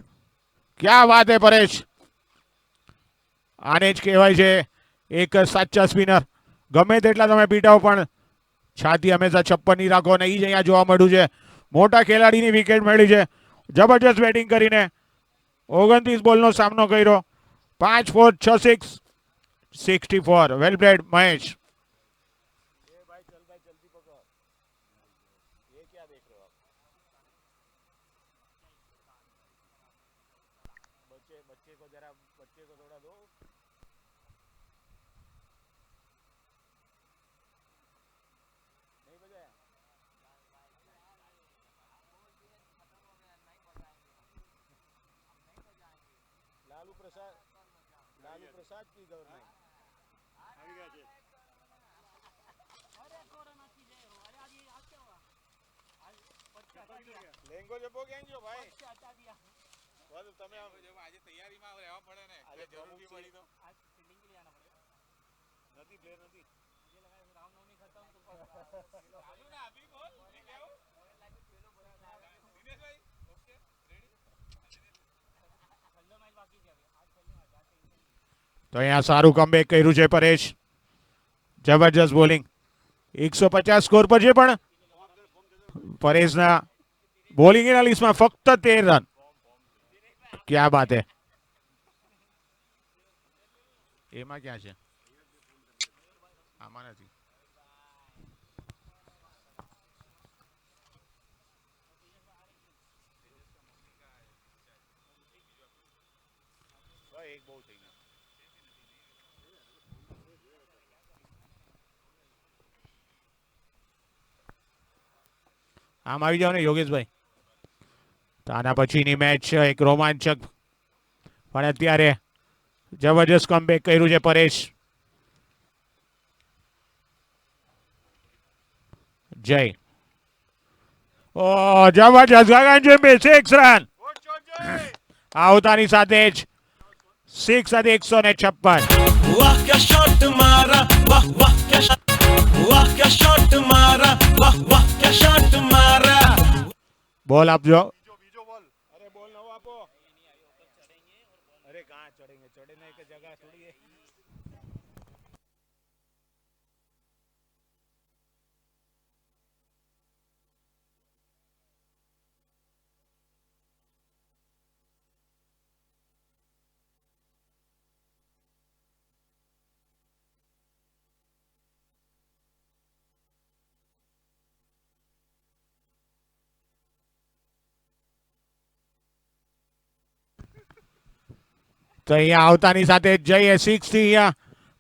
ક્યાં વાત હે પરેશ. આને જ કહેવાય છે એક સાચા સ્પિનર. ગમે તેટલા તમે પીટાવો પણ છાતી હંમેશા 56 ની રાખો અને એ જ અહીંયા જોવા મળ્યું છે. મોટા ખેલાડીની વિકેટ મળી છે. જબરજસ્ત બેટિંગ કરીને 29 બોલનો સામનો કર્યો. 5 4 6 6 64. વેલ પ્લેડ મહેશ. તો અહીંયા સારું કમબેક કર્યું છે પરેશ. જબરજસ્ત બોલિંગ 150 સ્કોર પર છે પણ પરેશના બોલિંગ એનાલિસ્ટમાં ફક્ત 13 રન. ક્યાં બાત હે. એમાં ક્યાં છે આમાં નથી. આમ આવી જાવ ને યોગેશભાઈ. તો આના પછીની મેચ એક રોમાંચક પણ અત્યારે જબરજસ્ત કમબેક કર્યું છે પરેશ. જય ઓ જબરજસ્ત ગગનચુંબી 6 રન આવતાની સાથે જ 6 સાથે 156. वाह क्या शॉट मारा वाह वाह क्या वाह क्या शॉट मारा वाह वाह क्या शॉट मारा બોલ આપજો. અરે બોલ નવો આપો. અરે કહાં ચढ़ेंगे चढ़ने की जगह थोड़ी है. તો અહીંયા આવતાની સાથે જ જઈએ 6 થી અહીંયા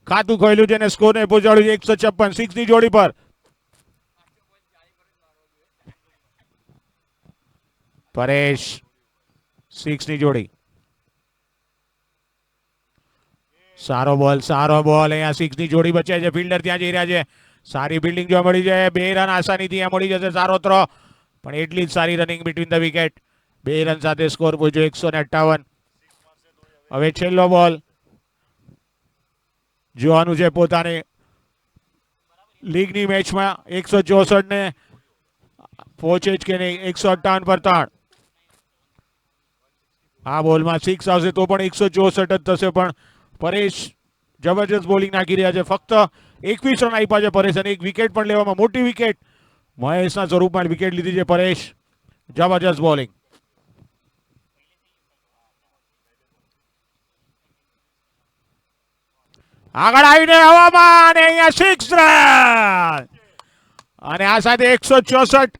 ખાતું ખોલ્યું છે અને સ્કોરને પહોંચાડ્યું છે 156 6 ની જોડી પર. પરેશ 6 ની જોડી. સારો બોલ અહીંયા 6 ની જોડી બચે છે. ફિલ્ડર ત્યાં જઈ રહ્યા છે. સારી ફિલ્ડિંગ જોવા મળી છે. 2 રન આસાનીથી અહીંયા મળી જશે. સારો થ્રો પણ એટલી જ સારી running between the wicket. 2 run સાથે સ્કોર પહોંચ્યો 158. હવે છેલ્લો બોલ જોવાનું છે પોતાને લીગની મેચમાં 164 ને પહોંચે જ કે નહીં. 158 પર 3. આ બોલમાં 6 આવશે તો પણ 164 જ થશે. પણ પરેશ જબરજસ્ત બોલિંગ નાખી રહ્યા છે. ફક્ત 21 રન આપ્યા છે પરેશ અને એક વિકેટ પણ લેવામાં મોટી વિકેટ મહેશના સ્વરૂપમાં વિકેટ લીધી છે પરેશ. જબરજસ્ત બોલિંગ. આગળ આવીને હવામાં અને અહીંયા 6 રન અને આ સાથે 164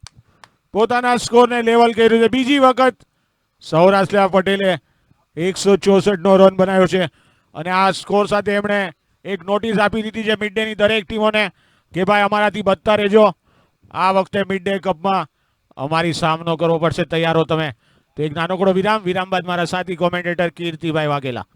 પોતાના સ્કોરને લેવલ કર્યું છે. બીજી વખત સૌરાષ્ટ્ર પટેલે 164 નો રન બનાવ્યો છે અને આ સ્કોર સાથે એમણે એક નોટિસ આપી દીધી છે મિડ ડે ની દરેક ટીમોને કે ભાઈ અમારાથી બચતા રહેજો. આ વખતે મિડ ડે કપમાં અમારી સામનો કરવો પડશે. તૈયાર હો તમે. તો એક નાનકડો વિરામ બાદ મારા સાથી કોમેન્ટેટર કીર્તિભાઈ વાઘેલા.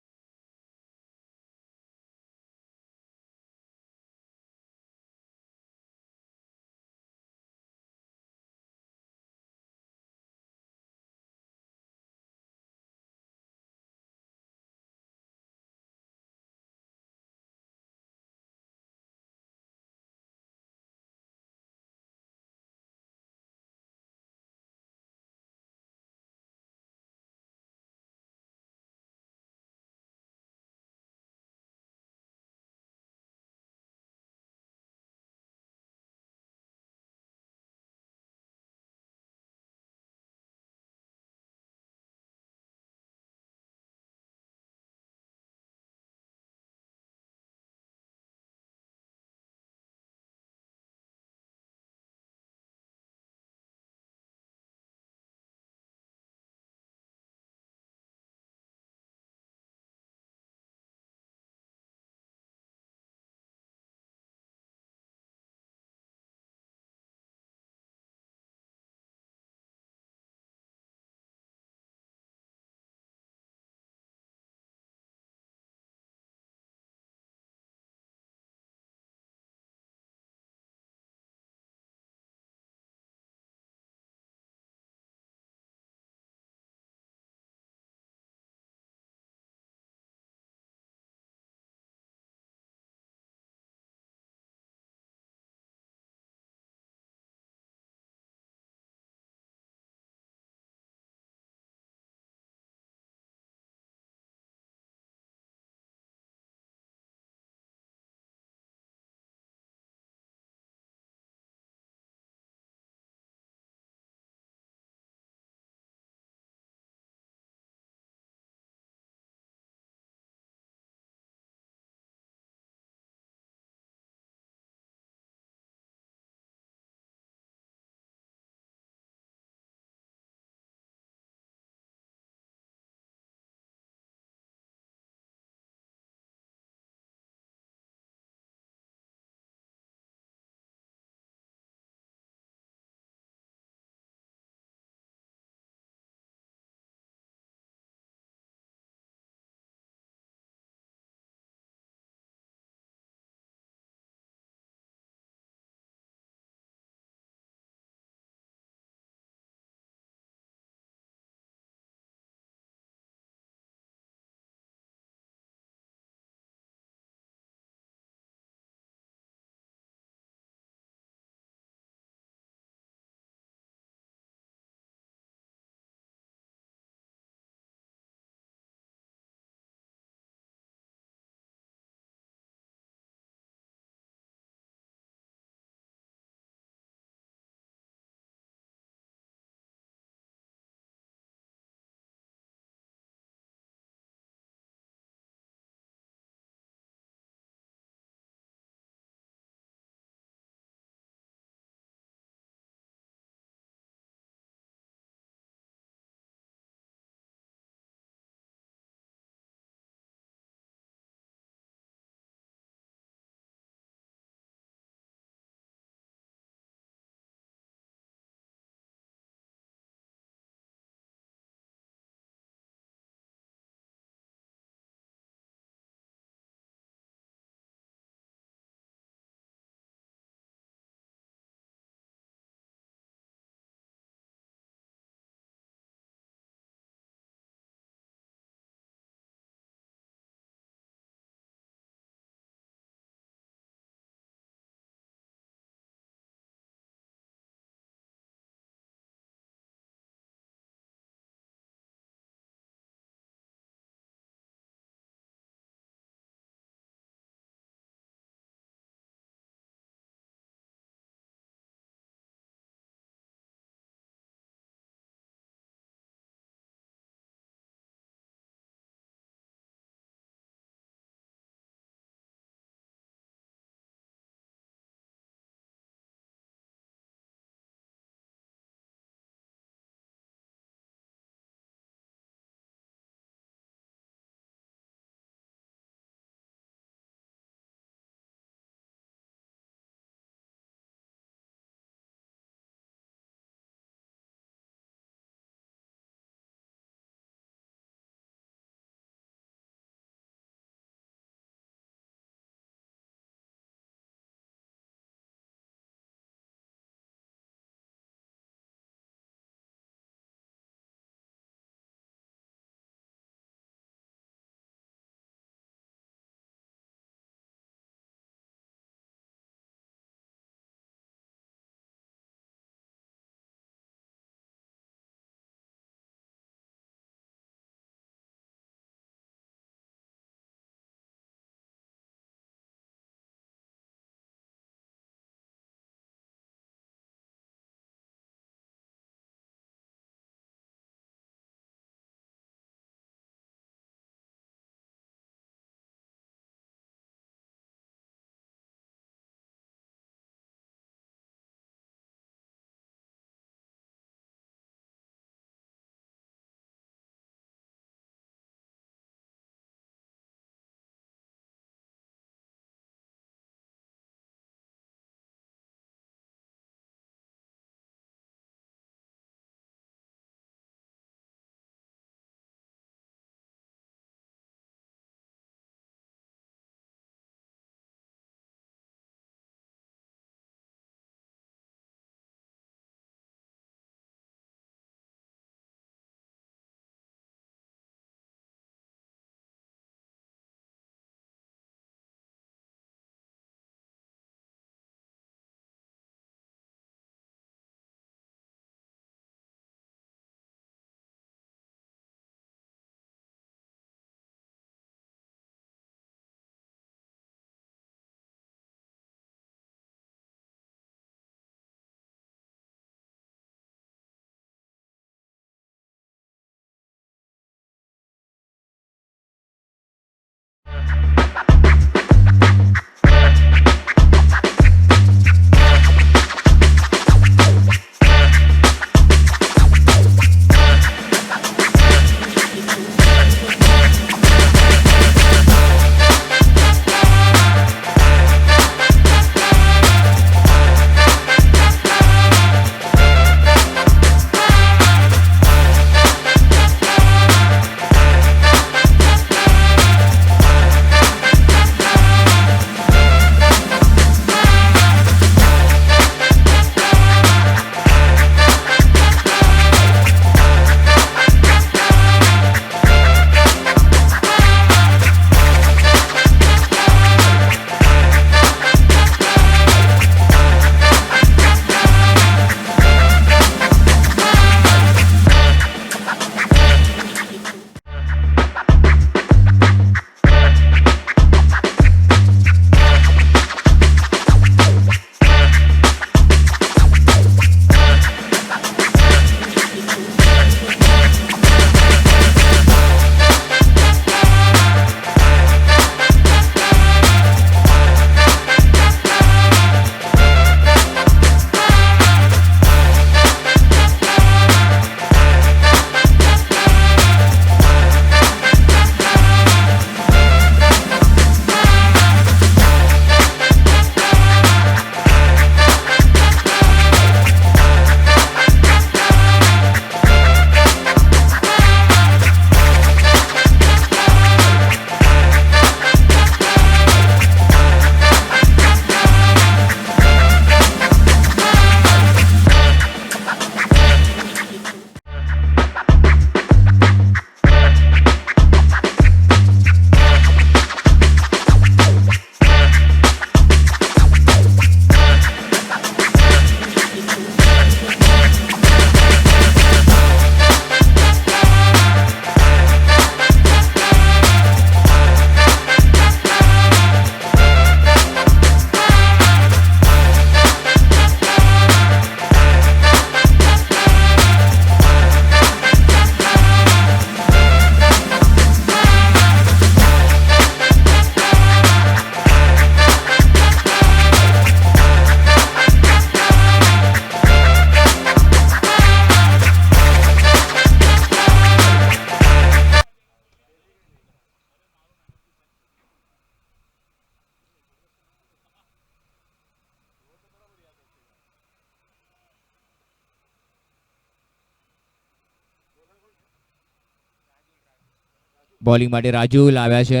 બોલિંગ માટે રાજુ લાવ્યા છે.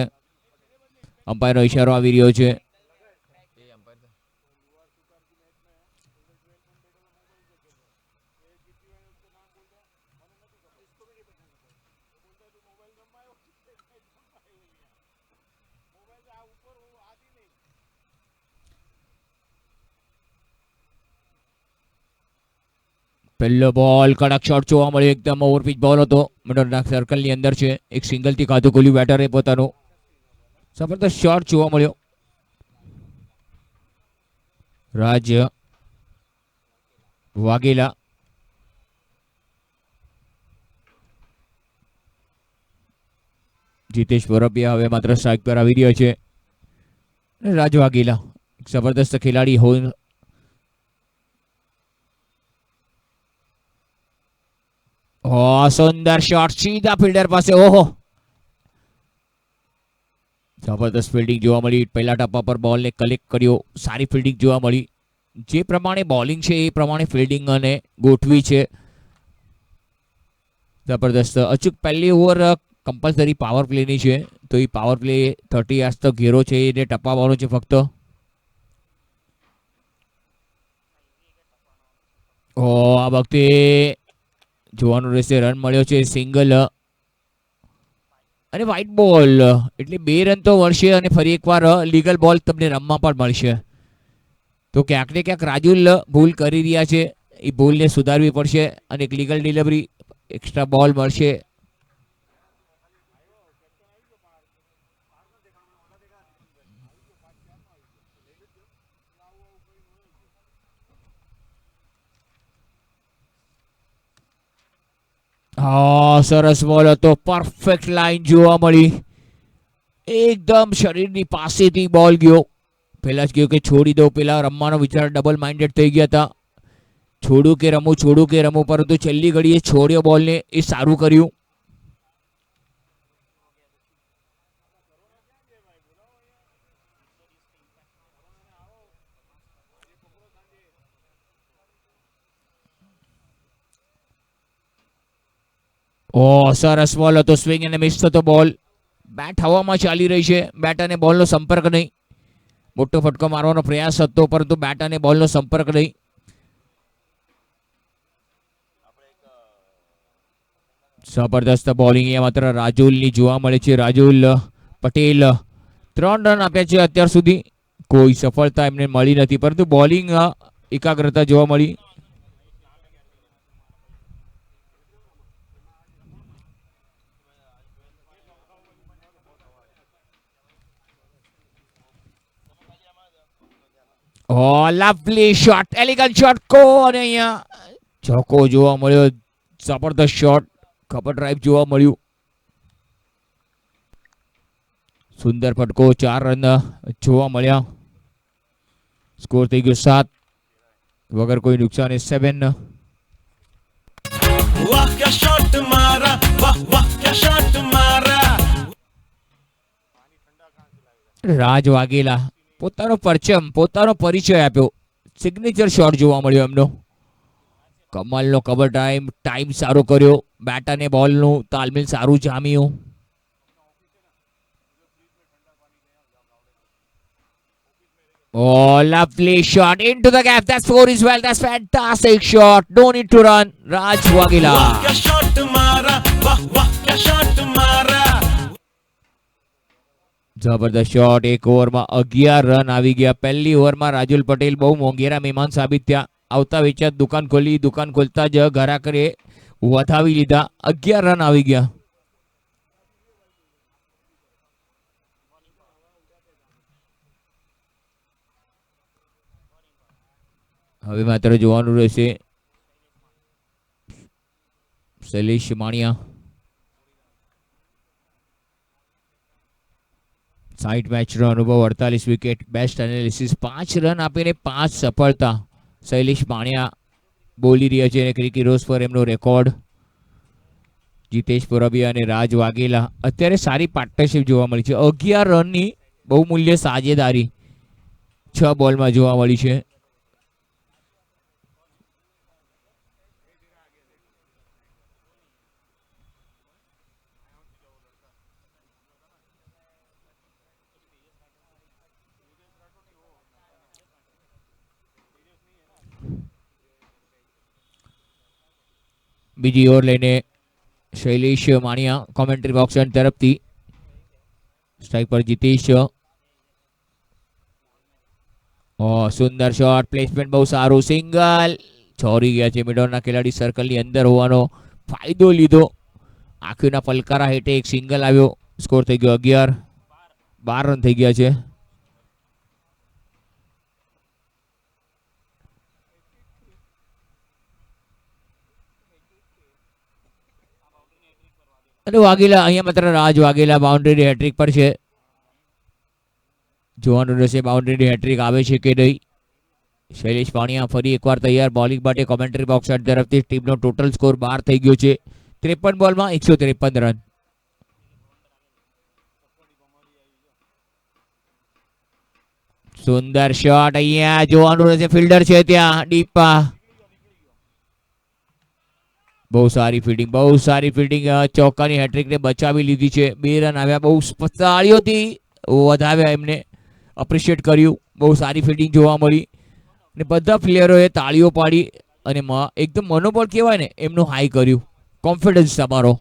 અમ્પાયરનો ઇશારો આવી રહ્યો છે. પહેલો બોલ કડક શોટ જોવા મળ્યો. એકદમ ઓવરપિચ બોલ હતો. મિડલના સર્કલની અંદર છે. એક સિંગલથી કાધું ખોલ્યું બેટરે પોતાનું. જબરદસ્ત શોટ જોવા મળ્યો. રાજ વાઘેલા જીતેશ પરબિયા હવે માત્ર સ્ટ્રાઇક પર આવી રહ્યો છે. રાજ વાઘેલા એક જબરદસ્ત ખેલાડી હોય. સુંદર શોટ સીધા ફિલ્ડર પાસે. ઓહો, જબરદસ્ત ફિલ્ડિંગ જોવા મળી. પહેલા ટપ્પા પર બોલને કલેક્ટ કર્યો. સારી ફિલ્ડિંગ જોવા મળી. જે પ્રમાણે બોલિંગ છે એ પ્રમાણે ફિલ્ડિંગ અને ગોઠવી છે. જબરદસ્ત. અચૂક પહેલી ઓવર કમ્પલસરી પાવર પ્લેની છે, તો એ પાવર પ્લે 30 આસ તો ઘેરો છે એને ટપાવવાનો છે ફક્ત. આ વખતે જોવાનું રહેશે. રન મળ્યો છે સિંગલ અને વ્હાઇટ બોલ, એટલે 2 રન તો મળશે અને ફરી એકવાર લીગલ બોલ તમને રમવા પણ મળશે. તો ક્યાંક ને ક્યાંક રાજુલ ભૂલ કરી રહ્યા છે, એ ભૂલને સુધારવી પડશે અને એક લીગલ ડિલિવરી એક્સ્ટ્રા બોલ મળશે. સરસ બોલ હતો. પરફેક્ટ લાઈન જોવા મળી. એકદમ શરીરની પાસેથી બોલ ગયો. પહેલા જ કહ્યું કે છોડી દો, પેલા રમવાનો વિચાર ડબલ માઇન્ડેડ થઈ ગયા હતા. છોડું કે રમું, પરંતુ છેલ્લી ઘડીએ છોડ્યો બોલને, એ સારું કર્યું. સરસ બોલ હતો, સ્વિંગ અને મિસ થતો બોલ. બેટ હવામાં ચાલી રહી છે, બેટ અને બોલનો સંપર્ક નહીં. મોટો ફટકો મારવાનો પ્રયાસ હતો, પરંતુ બેટ અને બોલનો સંપર્ક નહીં. જબરદસ્ત બોલિંગ અહીંયા માત્ર રાજુલની જોવા મળે છે. રાજુલ પટેલ 3 રન આપ્યા છે અત્યાર સુધી. કોઈ સફળતા એમને મળી નથી, પરંતુ બોલિંગ એકાગ્રતા જોવા મળી. લવલી શોટ, એલિગન્ટ શોટ અને અહીંયા ચોકો જોવા મળ્યો. જબરદસ્ત શોટ, કવર ડ્રાઈવ જોવા મળ્યું. સુંદર ફટકો, 4 રન જોવા મળ્યા. સ્કોર થઈ ગયો 7 વગર કોઈ નુકસાન 7. वाह क्या शॉट मारा, वाह वाह क्या शॉट मारा. રાજ વાઘેલા પોતાનો પરચમ, પોતાનો પરિચય આપ્યો. સિગ્નેચર શોટ જોવા મળ્યો એમનો. કમાલનો કવર ટાઈમ સારો કર્યો. બેટ અને બોલનું તાલમેલ સારું જામ્યું. Lovely shot into the gap. That score is well. That's fantastic shot. No need to run. Raj वाह Wagila. क्या शॉट मारा, वाह वाह क्या शॉट मारा. જબરદસ્ત શોટ. એક ઓવરમાં 11 રન આવી ગયા. પહેલી ઓવરમાં રાજુલ પટેલ બહુ મોંઘેરા મહેમાન સાબિત થયા. આવતા વેચાત દુકાન ખોલી, દુકાન ખોલતા જ ઘરાકરે વધાવી લીધા. 11 રન આવી ગયા. હવે માત્ર જોવાનું રહેશે શૈલેષ માણિયા. 60 મેચનો અનુભવ, 48 વિકેટ, બેસ્ટ એનાલિસિસ. 5 રન આપીને 5 સફળતા શૈલેષ માણિયા બોલી રહ્યા છે. અને ક્રિકેટ રોઝ પર એમનો રેકોર્ડ. જીતેશ પુરબિયા અને રાજ વાઘેલા અત્યારે સારી પાર્ટનરશિપ જોવા મળી છે. 11 રનની બહુમૂલ્ય સાજેદારી 6 બોલમાં જોવા મળી છે. બીજી ઓવર લઈને શૈલેષ માણિયા કોમેન્ટ્રી બોક્સ તરફથી. સ્ટ્રાઇક પર જીતેશ. સુંદર શોટ, પ્લેસમેન્ટ બહુ સારું. સિંગલ છોરી ગયા છે. મિડોરના ખેલાડી સર્કલની અંદર હોવાનો ફાયદો લીધો. આંખોના પલકારા હેઠે એક સિંગલ આવ્યો. સ્કોર થઈ ગયો 11. 12 રન થઈ ગયા છે. અને વાઘેલા અહીંયા માત્ર રાજ વાઘેલા બાઉન્ડ્રીની હેટ્રિક પર છે. જોવાનું રહેશે બાઉન્ડ્રીની હેટ્રિક આવે છે કે નહીં. શૈલેષ પાણીયા ફરી એકવાર તૈયાર બોલિંગ માટે. કોમેન્ટ્રી બોક્સ તરફથી ટીમનો ટોટલ સ્કોર 12 થઈ ગયો છે. 53 બોલમાં 153 રન. સુંદર શોટ. અહીંયા જોવાનું રહેશે, ફિલ્ડર છે ત્યાં ડીપા. બહુ સારી ફિલ્ડિંગ. ચોક્કાની હેટ્રિકને બચાવી લીધી છે. 2 રન આવ્યા. બહુ તાળીઓથી વધાવ્યા, એમને એપ્રિશિએટ કર્યું. બહુ સારી ફિલ્ડિંગ જોવા મળી અને બધા પ્લેયરોએ તાળીઓ પાડી અને એકદમ મનોબળ કહેવાય ને એમનું હાઈ કર્યું. કોન્ફિડન્સ તમારો.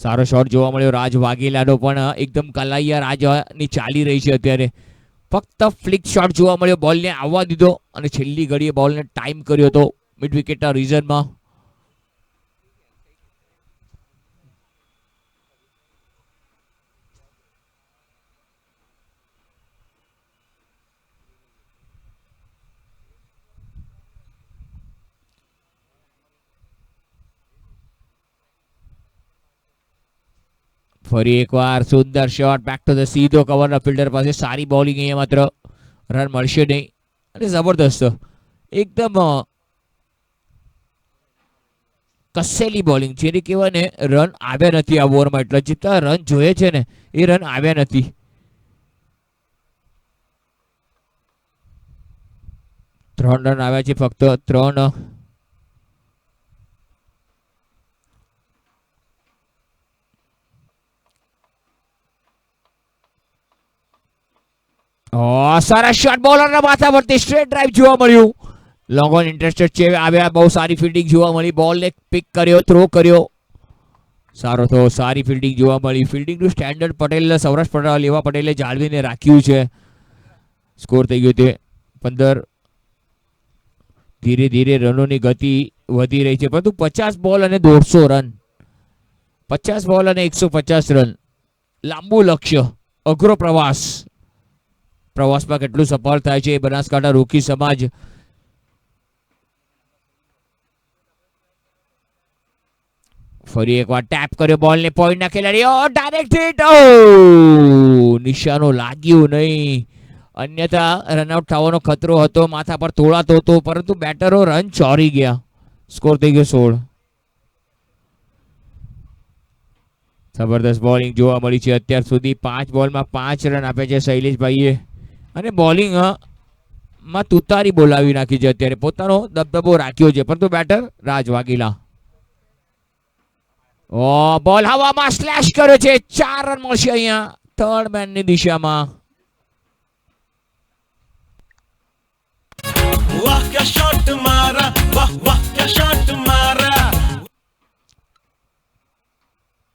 સારો શોટ જોવા મળ્યો રાજ વાઘેલાનો, પણ એકદમ કલાઈયા રાજની ચાલી રહી છે અત્યારે. ફક્ત ફ્લિક શોટ જોવા મળ્યો. બોલને આવવા દીધો અને છેલ્લી ઘડીએ બોલને ટાઈમ કર્યો હતો મિડ વિકેટના રીઝનમાં. ફરી એકવાર સુંદર શોટ બેક ટુ ધ સીધો કવરના ફિલ્ડર પાસે. સારી બોલિંગ અહીંયા માત્ર રન મળશે નહીં. અને જબરદસ્ત એકદમ કસેલી બોલિંગ જેને કહેવાય ને રન આવ્યા નથી આ ઓવરમાં. એટલા જેટલા રન જોઈએ છે ને એ રન આવ્યા નથી. ત્રણ રન આવ્યા છે ફક્ત. 3. સરસ શોટ બોલરના માથા પરથી સ્ટ્રેટ ડ્રાઈવ જોવા મળ્યું. લોંગ ઓન ઇન્ટરેસ્ટેડ છે આવ્યા. બહુ સારી ફિલ્ડિંગ જોવા મળી. બોલને પિક કર્યો, થ્રો કર્યો. સારો થયો. સારી ફિલ્ડિંગ જોવા મળી. ફિલ્ડિંગનું સ્ટેન્ડર્ડ સૌરાષ્ટ્ર લેવા પટેલે જાળવીને રાખ્યું છે. સ્કોર થઈ ગયો તે 15. ધીરે ધીરે રનોની ગતિ વધી રહી છે, પરંતુ 50 બોલ અને 150 રન, 50 બોલ અને 150 રન, લાંબુ લક્ષ્ય, અઘરો પ્રવાસમાં કેટલું સફળ થાય છે બનાસકાંઠા રોકી સમાજ. ફરી એકવાર ટેપ કર્યો બોલને. પોઈન્ટના ખેલાડીઓ ડાયરેક્ટ હિટ. નિશાનો લાગ્યું નહીં. અન્યથા રનઆઉટ થવાનો ખતરો હતો. માથા પર તોડાતો હતો, પરંતુ બેટરો રન ચોરી ગયા. સ્કોર થઈ ગયો 16. જબરદસ્ત બોલિંગ જોવા મળી છે અત્યાર સુધી. 5 બોલમાં 5 રન આપે છે શૈલેષભાઈએ. અને બોલિંગ માં તુતારી બોલાવી નાખી છે. અત્યારે પોતાનો દબદબો રાખ્યો છે, પરંતુ બેટર રાજ વાઘેલા. બોલ હવામાં સ્લેશ કર્યો છે. 4 રન મળશે અહીંયા થર્ડ મેનની દિશામાં. वाह क्या शॉट मारा, वाह वाह क्या शॉट मारा.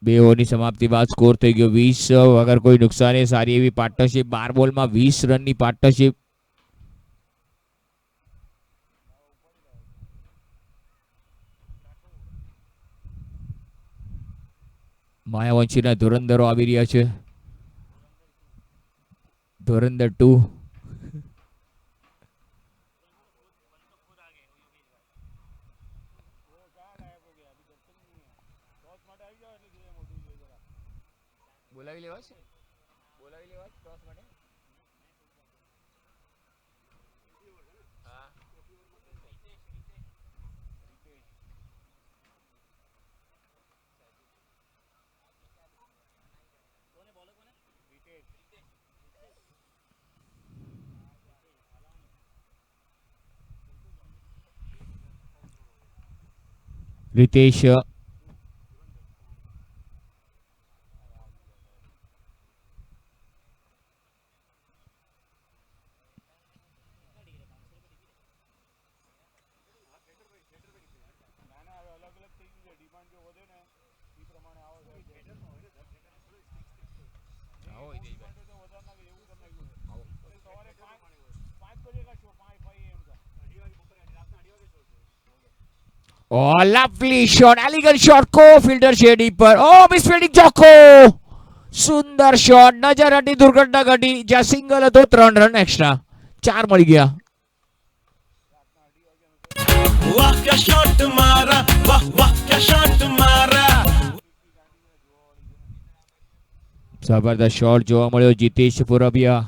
2 ઓવરની સમાપ્તિ બાદ સ્કોર થઈ ગયો 20 વગર કોઈ નુકસાને. સારી એવી પાર્ટનરશિપ. 12 બોલમાં 20 રનની પાર્ટનરશિપ. માયાવંશીના ધુરંધરો આવી રહ્યા છે. ધુરંધર 2. બોલાવી લેવા છે. ટોસ માટે. Ritesh lovely shot, elegant shot. કો ફિલ્ડર છે ડીપ પર. મિસ ફિલ્ડિંગ ચોખ્ખો. સુંદર શોટ. નજર હટી, દુર્ઘટના ઘટી. જ્યાં સિંગલ હતો 3 રન એક્સ્ટ્રા, 4 મળી ગયા. वाह क्या शॉट मारा, वाह वाह क्या शॉट मारा. જબરદસ્ત શોટ જોવા મળ્યો જીતેશ પુરબિયા,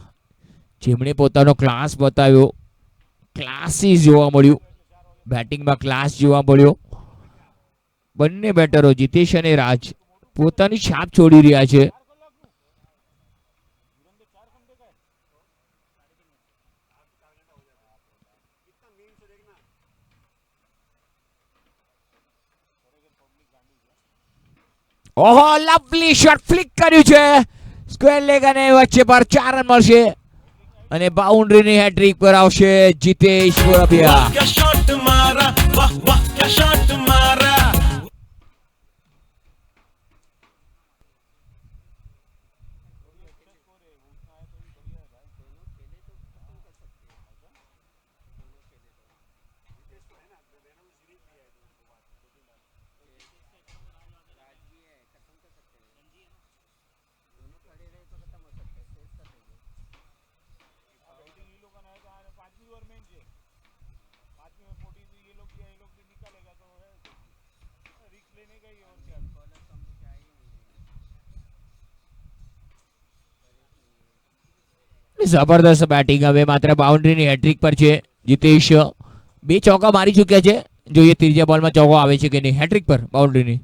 જેમણે પોતાનો ક્લાસ બતાવ્યો. ક્લાસીસ જોવા મળ્યું. બેટિંગમાં ક્લાસ જોવા મળ્યો. બંને બેટરો જીતેશ અને રાજ પોતાની છાપ છોડી રહ્યા છે. લવલી શોટ ફ્લિક કર્યું છે. સ્ક્વેર લેગ અને વચ્ચે પર 4 રન મળશે અને બાઉન્ડ્રીની હેટ્રિક પર આવશે જીતેશ પુરબિયા. वाह क्या शॉट मारा, वाह वाह क्या शॉट मारा. જબરદસ્ત બેટિંગ. હવે માત્ર બાઉન્ડ્રીની હેટ્રિક પર છે જીતેશ. 2 ચોકા મારી ચૂક્યા છે. જોઈએ ત્રીજા બોલમાં ચોકો આવે છે કે નહીં. હેટ્રિક પર બાઉન્ડ્રીની.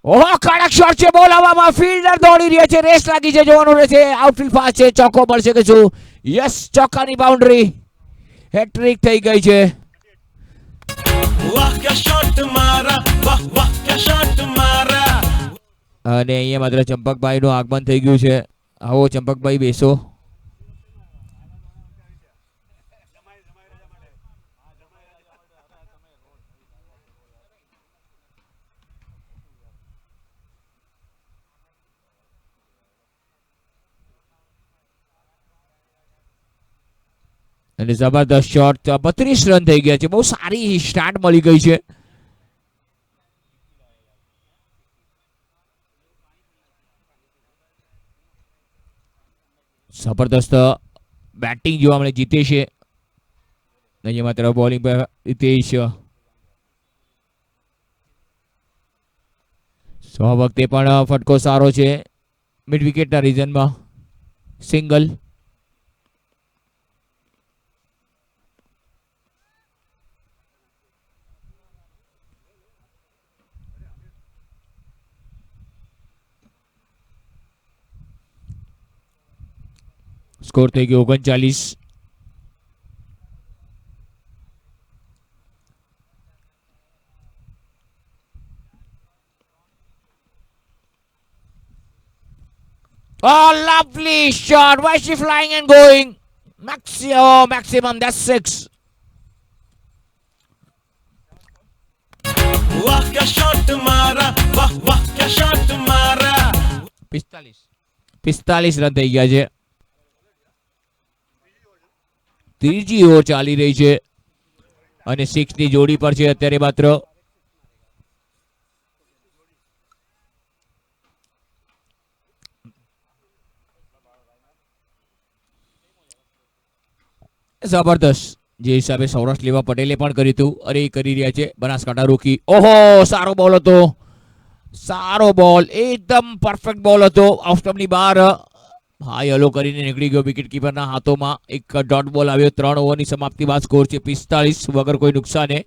ઓહો, કડક શોટ છે. બોલ હવામાં. ફિલ્ડર દોડી રહ્યા છે. રેસ લાગી છે. જોવાનું રહેશે. આઉટફિલ્ડ ફાસ્ટ છે. ચોકો મળશે કે શું? Yes, ચોકાની boundary. હેટ્રિક થઈ ગઈ છે. वाह क्या शॉट मारा वाह वाह क्या शॉट मारा અને અહીંયા માત્ર ચંપકભાઈનું આગમન થઈ ગયું છે. આવો ચંપકભાઈ, બેસો. અને જબરદસ્ત શોટ. 32 રન થઈ ગયા છે. બહુ સારી સ્ટાર્ટ મળી ગઈ છે. જબરદસ્ત બેટિંગ જોવા મળે જીતેશ. અહીંયા માત્ર બોલિંગ પર હિતેશ. વખતે પણ ફટકો સારો છે. મિડ વિકેટના રીઝનમાં સિંગલ. સ્કોર થઈ ગયો 39. Oh, lovely shot. Why is she flying and going? Maximum. That's 6. वाह क्या शॉट मारा वाह वाह क्या शॉट मारा 45 રન થઈ ગયા છે. ત્રીજી ઓવર ચાલી રહી છે અને 6 ની જોડી પર છે અત્યારે માત્ર. જબરદસ્ત. જે હિસાબે સૌરાષ્ટ્ર લેવા પટેલે પણ કર્યું હતું. અરે એ કરી રહ્યા છે બનાસકાંઠા રોકી. ઓહો, સારો બોલ હતો. સારો બોલ. એકદમ પરફેક્ટ બોલ હતો. ઓફ સ્ટમ્પની બહાર હાઈ હલો કરીને નીકળી ગયો વિકેટ કીપરના હાથોમાં. એક ડોટ બોલ આવ્યો. 3 ઓવરની સમાપ્તિ બાદ સ્કોર છે 45 વગર કોઈ નુકસાને.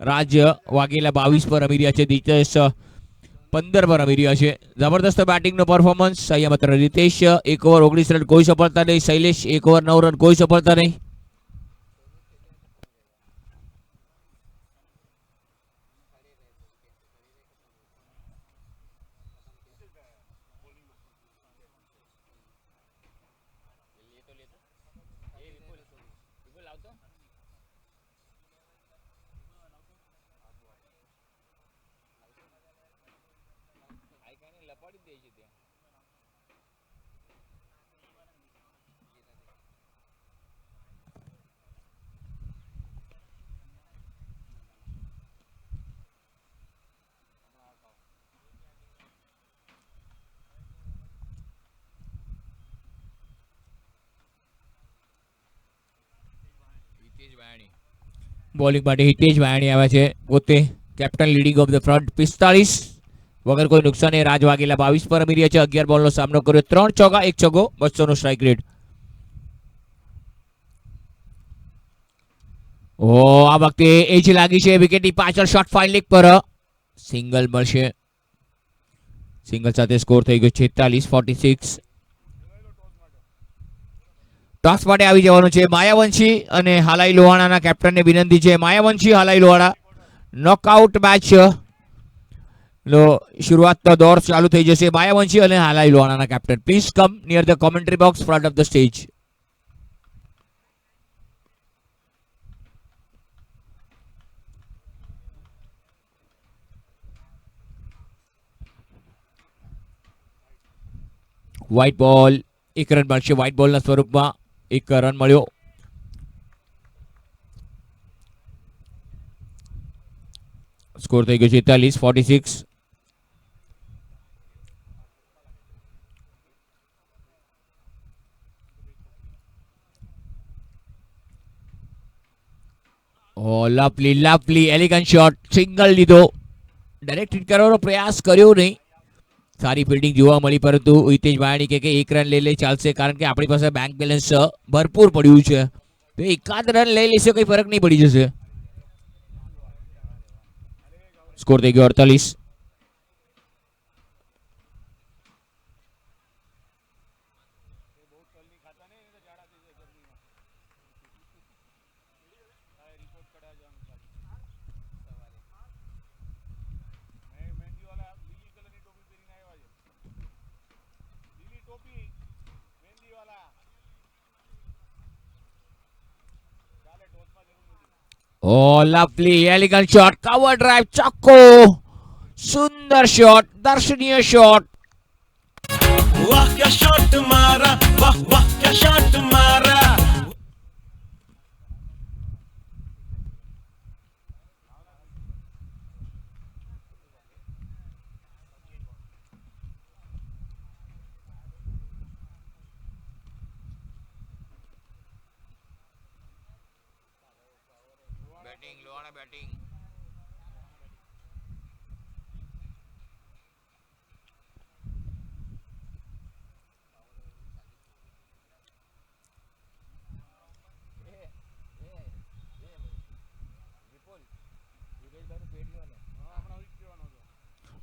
રાજ વાઘેલા 22 પર રમી રહ્યા છે. દિતેશ 15 પર રમી રહ્યા છે. જબરદસ્ત બેટિંગનો પરફોર્મન્સ. અહીંયા માત્ર રીતેશ 1 ઓવર 19 રન કોઈ સફળતા નહીં. શૈલેષ 1 ઓવર 9 રન કોઈ સફળતા નહીં. બોલિંગ માટે હિતેશ વાયાણી આવ્યા છે. પોતે captain leading of the front. 45 વગર કોઈ નુકસાને. રાજ વાઘેલા 22 પર રમી રહ્યા છે. 11 બોલનો સામનો કર્યો. 3 ચોકા 1 છગ્ગો. 200 નો સ્ટ્રાઇક રેટ. આ વખતે એજ લાગી છે વિકેટની પાછળ. શોટ ફાઇન લેગ પર સિંગલ મળશે. સિંગલ સાથે સ્કોર થઈ ગયો 46-46. ટોસ માટે આવી જવાનું છે માયાવંશી અને હાલાઈ લોહાણાના કેપ્ટનને વિનંતી છે. માયાવંશી, હાલાઈ લોહાણા નોકઆઉટ મેચ નો શરૂઆતનો દોર ચાલુ થઈ જશે. માયાવંશી અને હાલાઈ લોહાણાના captain, please come near the commentary box front of the stage. White ball 1 run મળશે. વ્હાઇટ બોલના સ્વરૂપમાં 1 રન મળ્યો. સ્કોર થઈ ગયો 46-46. Lovely elegant shot. સિંગલ લીધો. ડાયરેક્ટ હિટ કરવાનો પ્રયાસ કર્યો નહીં. સારી ફિલ્ડિંગ જોવા મળી, પરંતુ હિતેશ ભાયાણી કે એક રન લઈ લે ચાલશે, કારણ કે આપણી પાસે બેંક બેલેન્સ ભરપૂર પડ્યું છે, તો એકાદ રન લઈ લેશે કઈ ફરક નહીં પડી જશે. સ્કોર થઈ ગયો 48. Oh, lovely, elegant shot, cover drive, ચોક્કો, સુંદર શોટ, દર્શનીય શોટ. वाह क्या शॉट मारा वाह वाह क्या शॉट मारा બેટિંગ લોહાણા બેટિંગ.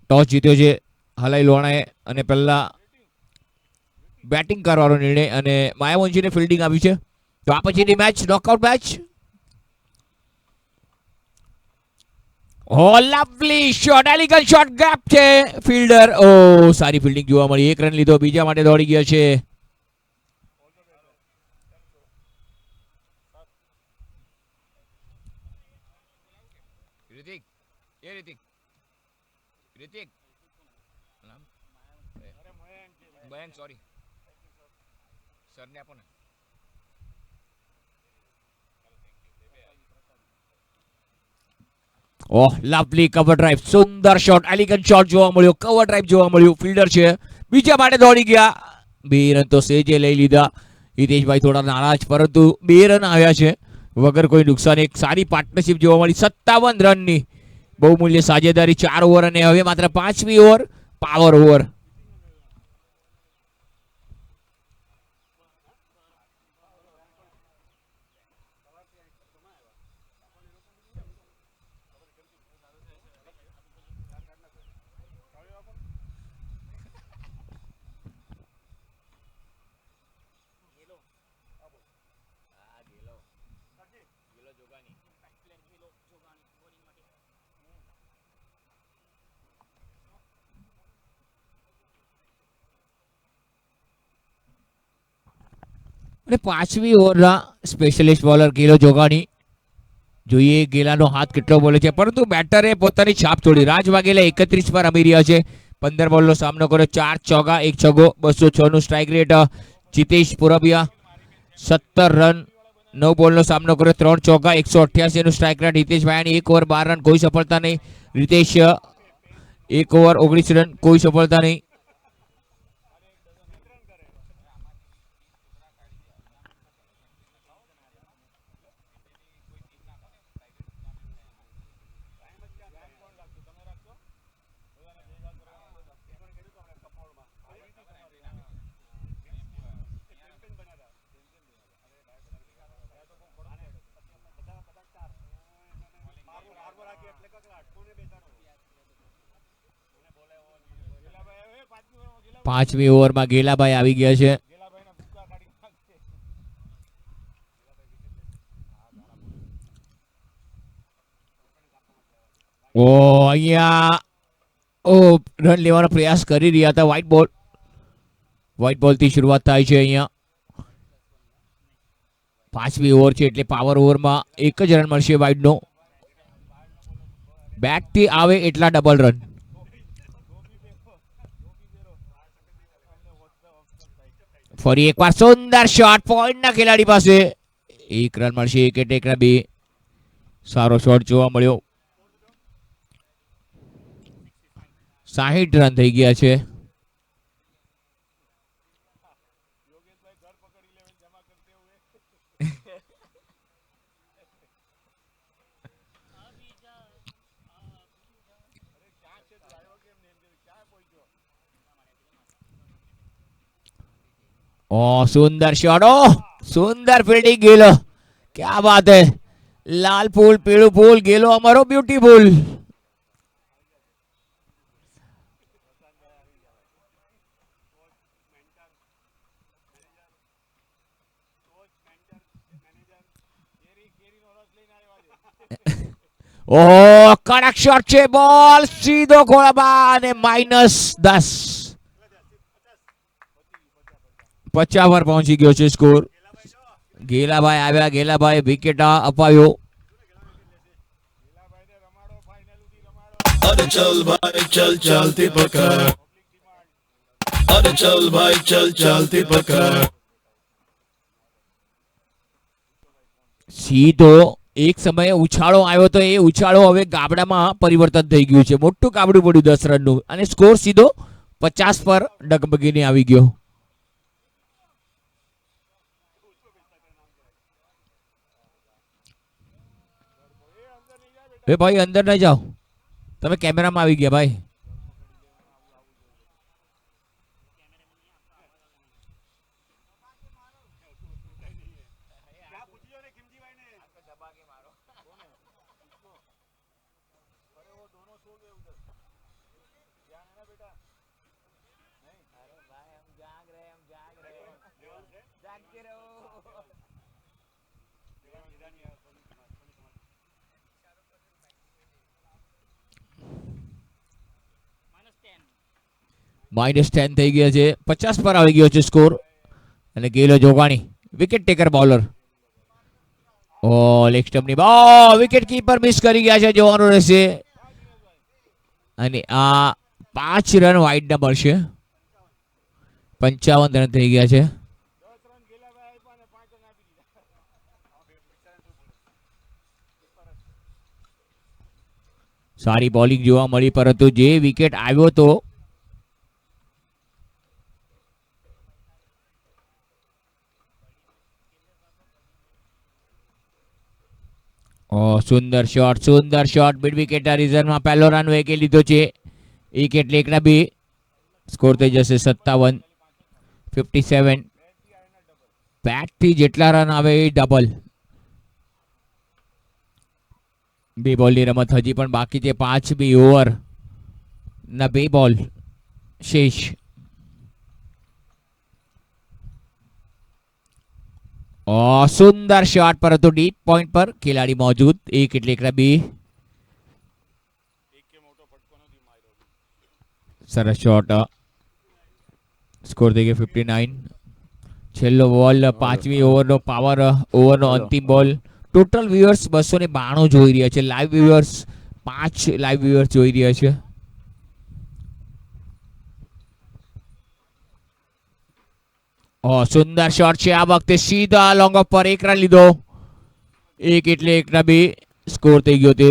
ટોસ જીત્યો છે હલાઈ લોહાણાએ, અને પહેલા બેટિંગ કરવાનો નિર્ણય, અને માયાવંશીને ફિલ્ડિંગ આવી છે. તો આ પછીની match knockout match. Oh lovely shot, elegant shot, gap છે ફિલ્ડર. ઓ સારી ફિલ્ડિંગ જોવા મળી, એક રન લીધો, બીજા માટે દોડી ગયા છે. રિતિક એ રિતિક રિતિક નામ મયંક, સોરી સરને આપો ને. ઓહ લવલી કવર ડ્રાઈવ, સુંદર શોટ, એલિગન્ટ શોટ જોવા મળ્યો, કવર ડ્રાઈવ જોવા મળ્યું, ફિલ્ડર છે, બીજા માટે દોડી ગયા. 2 રન તો સેજે લઈ લીધા. હિતેશભાઈ થોડા નારાજ, પરંતુ 2 રન આવ્યા છે વગર કોઈ નુકસાન. એક સારી પાર્ટનરશિપ જોવા મળી, 57 રનની બહુમૂલ્ય સાજેદારી. 4 ઓવર અને હવે માત્ર 5મી ઓવર, પાવર ઓવર. અને 5મી ઓવરના સ્પેશિયલિસ્ટ બોલર ગેલો જોગાણી. જોઈએ ગેલાનો હાથ કેટલો બોલે છે, પરંતુ બેટરે પોતાની છાપ તોડી. રાજ વાઘેલા 31 પર રમી રહ્યા છે, 15 બોલનો સામનો કર્યો, 4 ચોગ્ગા 1 છગ્ગો, 206 નું strike rate. Jitesh Purbiya 17 run, 9 બોલનો સામનો કર્યો, 3 ચોગ્ગા, 188 નું strike rate. Hitesh Bhayani 1 over 12 run, કોઈ સફળતા નહીં. રિતેશ 1 ઓવર 19 રન, કોઈ સફળતા નહીં. પાંચમી ઓવરમાં ગેલાભાઈ આવી ગયા છે. ઓ અહીંયા રન લેવાનો પ્રયાસ કરી રહ્યા હતા. વ્હાઇટ બોલ થી શરૂઆત થાય છે. અહીંયા 5મી ઓવર છે, એટલે પાવર ઓવરમાં 1 જ રન મળશે વાઇડનો. બેટ થી આવે એટલા ડબલ રન. ફરી એકવાર સુંદર શોટ, પોઈન્ટના ખેલાડી પાસે 1 રન મળશે. 1 ટેકરા 2. સારો શોટ જોવા મળ્યો. 60 રન થઈ ગયા છે. सुंदर शॉट, ओ सुंदर फील्डिंग गेलो, क्या बात है, लाल फूल पीळू फूल गेलो અમારો બ્યુટીફુલ. ઓહો કડક શોટ છે, બોલ સીધો ખોળામાં અને -10. 50 પર પહોંચી ગયો છે સ્કોર. ગેલાભાઈ આવ્યા, ગેલાભાઈ વિકેટ અપાવ્યો. अरे चल भाई चल चलती पकड़ अरे चल भाई चल चलती पकड़ સીધો એક સમયે ઉછાળો આવ્યો તો એ ઉછાળો હવે ગાબડામાં પરિવર્તન થઈ ગયું છે. મોટું ગાબડું પડ્યું 10 રનનું અને સ્કોર સીધો 50 પર ડગમગીને આવી ગયો. એ ભાઈ અંદર ન જાઓ, તમે કેમેરામાં આવી ગયા ભાઈ. -10 થઈ ગયા છે, 50 પર આવી ગયો છે સ્કોર. અને ગેલો જોગાણી વિકેટ ટેકર બોલર. ઓ લેગ સ્ટમ્પની બોલ, વિકેટ કીપર મિસ કરી ગયા છે, જોવાનું રહેશે. અને આ 5 રન વાઇડ ના મળશે. 55 રન થઈ ગયા છે. સારી બોલિંગ જોવા મળી, પરંતુ જે વિકેટ આવ્યો તો સુંદર શોટ મિડ વિકેટ રિઝર્વમાં પહેલો રન વેગી લીધો છે. એક એટલે એકના 2, સ્કોર થઈ જશે 57. બેટ થી જેટલા રન આવે એ ડબલ. 2 બોલની રમત હજી પણ બાકી છે. 5મી ઓવર ના 2 બોલ શેષ. સુંદર શોટ, પરંતુ ડીપ પોઈન્ટ પર ખેલાડી મોજૂદ. 1 એટલે એકના 2. સરસ શોટ, સ્કોર થઈ ગયો 59. છેલ્લો બોલ 5મી ઓવરનો પાવર ઓવરનો અંતિમ બોલ. ટોટલ વ્યુઅર્સ 292 જોઈ રહ્યા છે. લાઈવ વ્યુઅર્સ 5 લાઈવ વ્યુઅર્સ જોઈ રહ્યા છે. સુંદર શોટ છે, આ વખતે સીધા લોંગ ઓફ પર 1 રન લીધો. 1 એટલે એકના 2, સ્કોર થઈ ગયો તે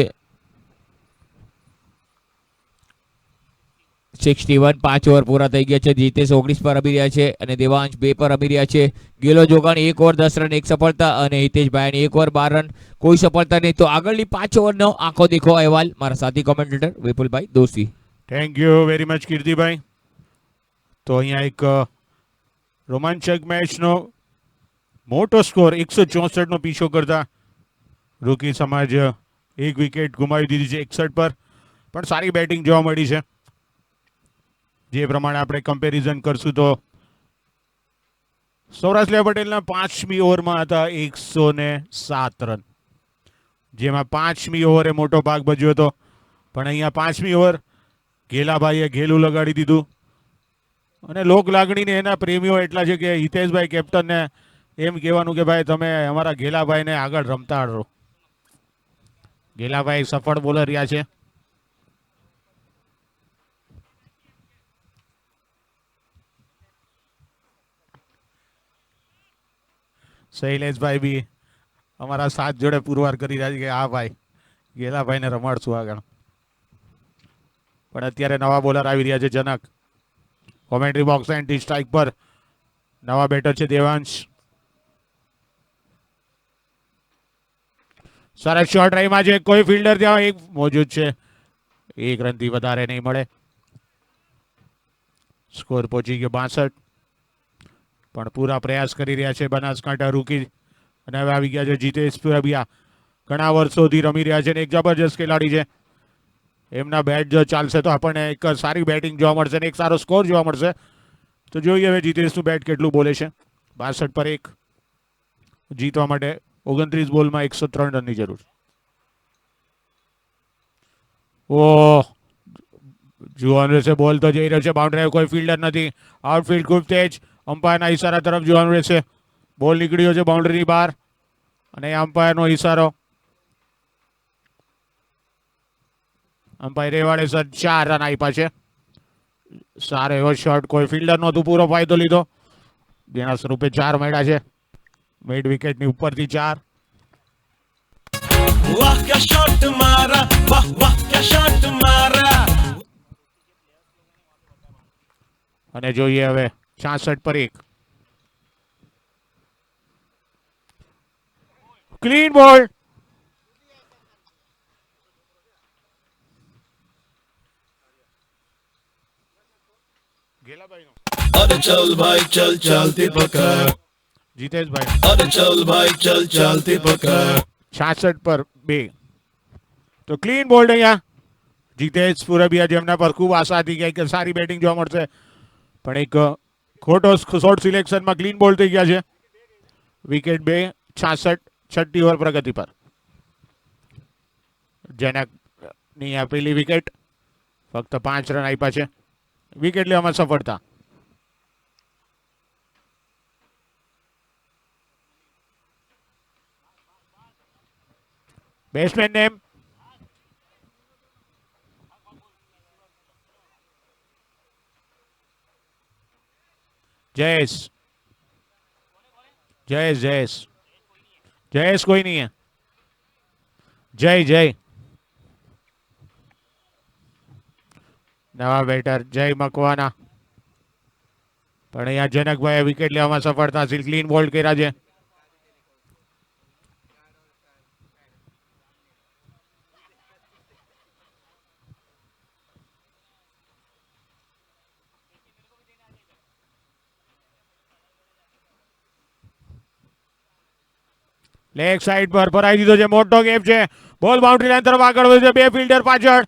61. 5 ઓવર પૂરા થઈ ગયા છે. જીતેશ 19 પર રમી રહ્યા છે અને દેવાંશ 2 પર રમી રહ્યા છે. ગેલો જોગાણી 1 ઓવર 10 રન 1 સફળતા અને હિતેશભાઈ 1 ઓવર 12 રન કોઈ સફળતા નહીં. તો આગળની 5 ઓવરનો આંખો દેખો અહેવાલ મારા સાથી commentator Vipulbhai Doshi. Thank you very much Kirtibhai. તો અહીંયા એક રોમાંચક મેચનો મોટો સ્કોર 164 નો પીછો કરતા રૂકી સમાજ 1 વિકેટ ગુમાવી દીધી છે 61 પર. પણ સારી બેટિંગ જોવા મળી છે. જે પ્રમાણે આપણે કમ્પેરિઝન કરશું તો સૌરાષ્ટ્ર પટેલના 5મી ઓવરમાં હતા 107 રન, જેમાં 5મી ઓવરે મોટો ભાગ ભજવ્યો હતો. પણ અહીંયા 5મી ઓવર ગેલાભાઈએ ઘેલું લગાડી દીધું. અને લોક લાગણીને એના પ્રેમીઓ એટલા છે કે હિતેશભાઈ કેપ્ટનને એમ કહેવાનું કે ભાઈ તમે અમારા ગેલાભાઈને આગળ રમતાડો. ગેલાભાઈ સફળ બોલર રહ્યા છે. શૈલેષભાઈ બી અમારા સાથ જોડે પુરવાર કરી રહ્યા છે કે હા ભાઈ ગેલાભાઈને રમાડશું આગળ. પણ અત્યારે નવા બોલર આવી રહ્યા છે. જનક કોમેન્ટ્રી બોક્સ એન્ટી સ્ટ્રાઇક પર નવા બેટર છે દેવાંશ. સરસ શોર્ટ ડ્રાઈવમાં છે. કોઈ ફિલ્ડર ત્યાં એક મોજૂદ છે. 1 રનથી વધારે નહીં મળે. સ્કોર પહોંચી ગયો 62. પણ પૂરા પ્રયાસ કરી રહ્યા છે બનાસકાંઠા રૂકી. અને હવે આવી ગયા છે જીતેશ પુરબિયા. ઘણા વર્ષોથી રમી રહ્યા છે અને એક જબરજસ્ત ખેલાડી છે. એમના બેટ જો ચાલશે તો આપણને એક સારી બેટિંગ જોવા મળશે અને એક સારો સ્કોર જોવા મળશે. તો જોઈએ હવે જીતેશનું બેટ કેટલું બોલે છે. 62 પર 1 જીતવા માટે 29 બોલમાં 103 રનની જરૂર. ઓહ, જોવાનું રહેશે. બોલ તો જઈ રહ્યો છે બાઉન્ડ્રી. કોઈ ફિલ્ડર નથી. આઉટફિલ્ડ ખૂબ તેજ. અમ્પાયરના ઇશારા તરફ જોવાનું રહેશે. બોલ નીકળ્યો છે બાઉન્ડ્રીની બહાર અને અમ્પાયરનો ઇશારો. અમ્પાયર રેવાડે સર 4 રન આપ્યા છે. સારો એવો શોટ. કોઈ ફિલ્ડર નહોતું. પૂરો ફાયદો લીધો. જેના સ્વરૂપે 4 મળ્યા છે. મિડ વિકેટની ઉપરથી 4. वाह क्या शॉट मारा, वाह वाह क्या शॉट मारा. અને જોઈએ હવે 66 પર 1. ક્લીન બોલ. अरे चल भाई चल चलती पकड़, જીતેશભાઈ अरे चल भाई चल चलती पकड़. 66 પર 2. તો ક્લીન બોલ્ડ અહીંયા જીતેશ પુરબિયા, જેમના પર ખૂબ આશા હતી કે સારી બેટિંગ જોવા મળશે, પણ એક ખોટો શોર્ટ સિલેક્શનમાં ક્લીન બોલ્ડ થઈ ગયા છે. વિકેટ 2. 66. છઠ્ઠી ઓવર પ્રગતિ પર. જનકની આ પહેલી વિકેટ. ફક્ત 5 રન આપ્યા છે. વિકેટ લેવામાં સફળતા. Batsman name Jayesh. जयेश जयेश जयेश कोई नहीं है. जय जय नवा બેટર જય મકવાના. પણ અહીંયા જનકભાઈએ વિકેટ લેવામાં સફળતા હાંસિલ. ક્લીન બોલ્ડ કર્યા છે. લેગ સાઈડ પર ભરાઈ દીધો છે. મોટો ગેપ છે. બોલ બાઉન્ડ્રી લાઈન તરફ આગળ વધ્યો છે. 2 ફિલ્ડર પાછળ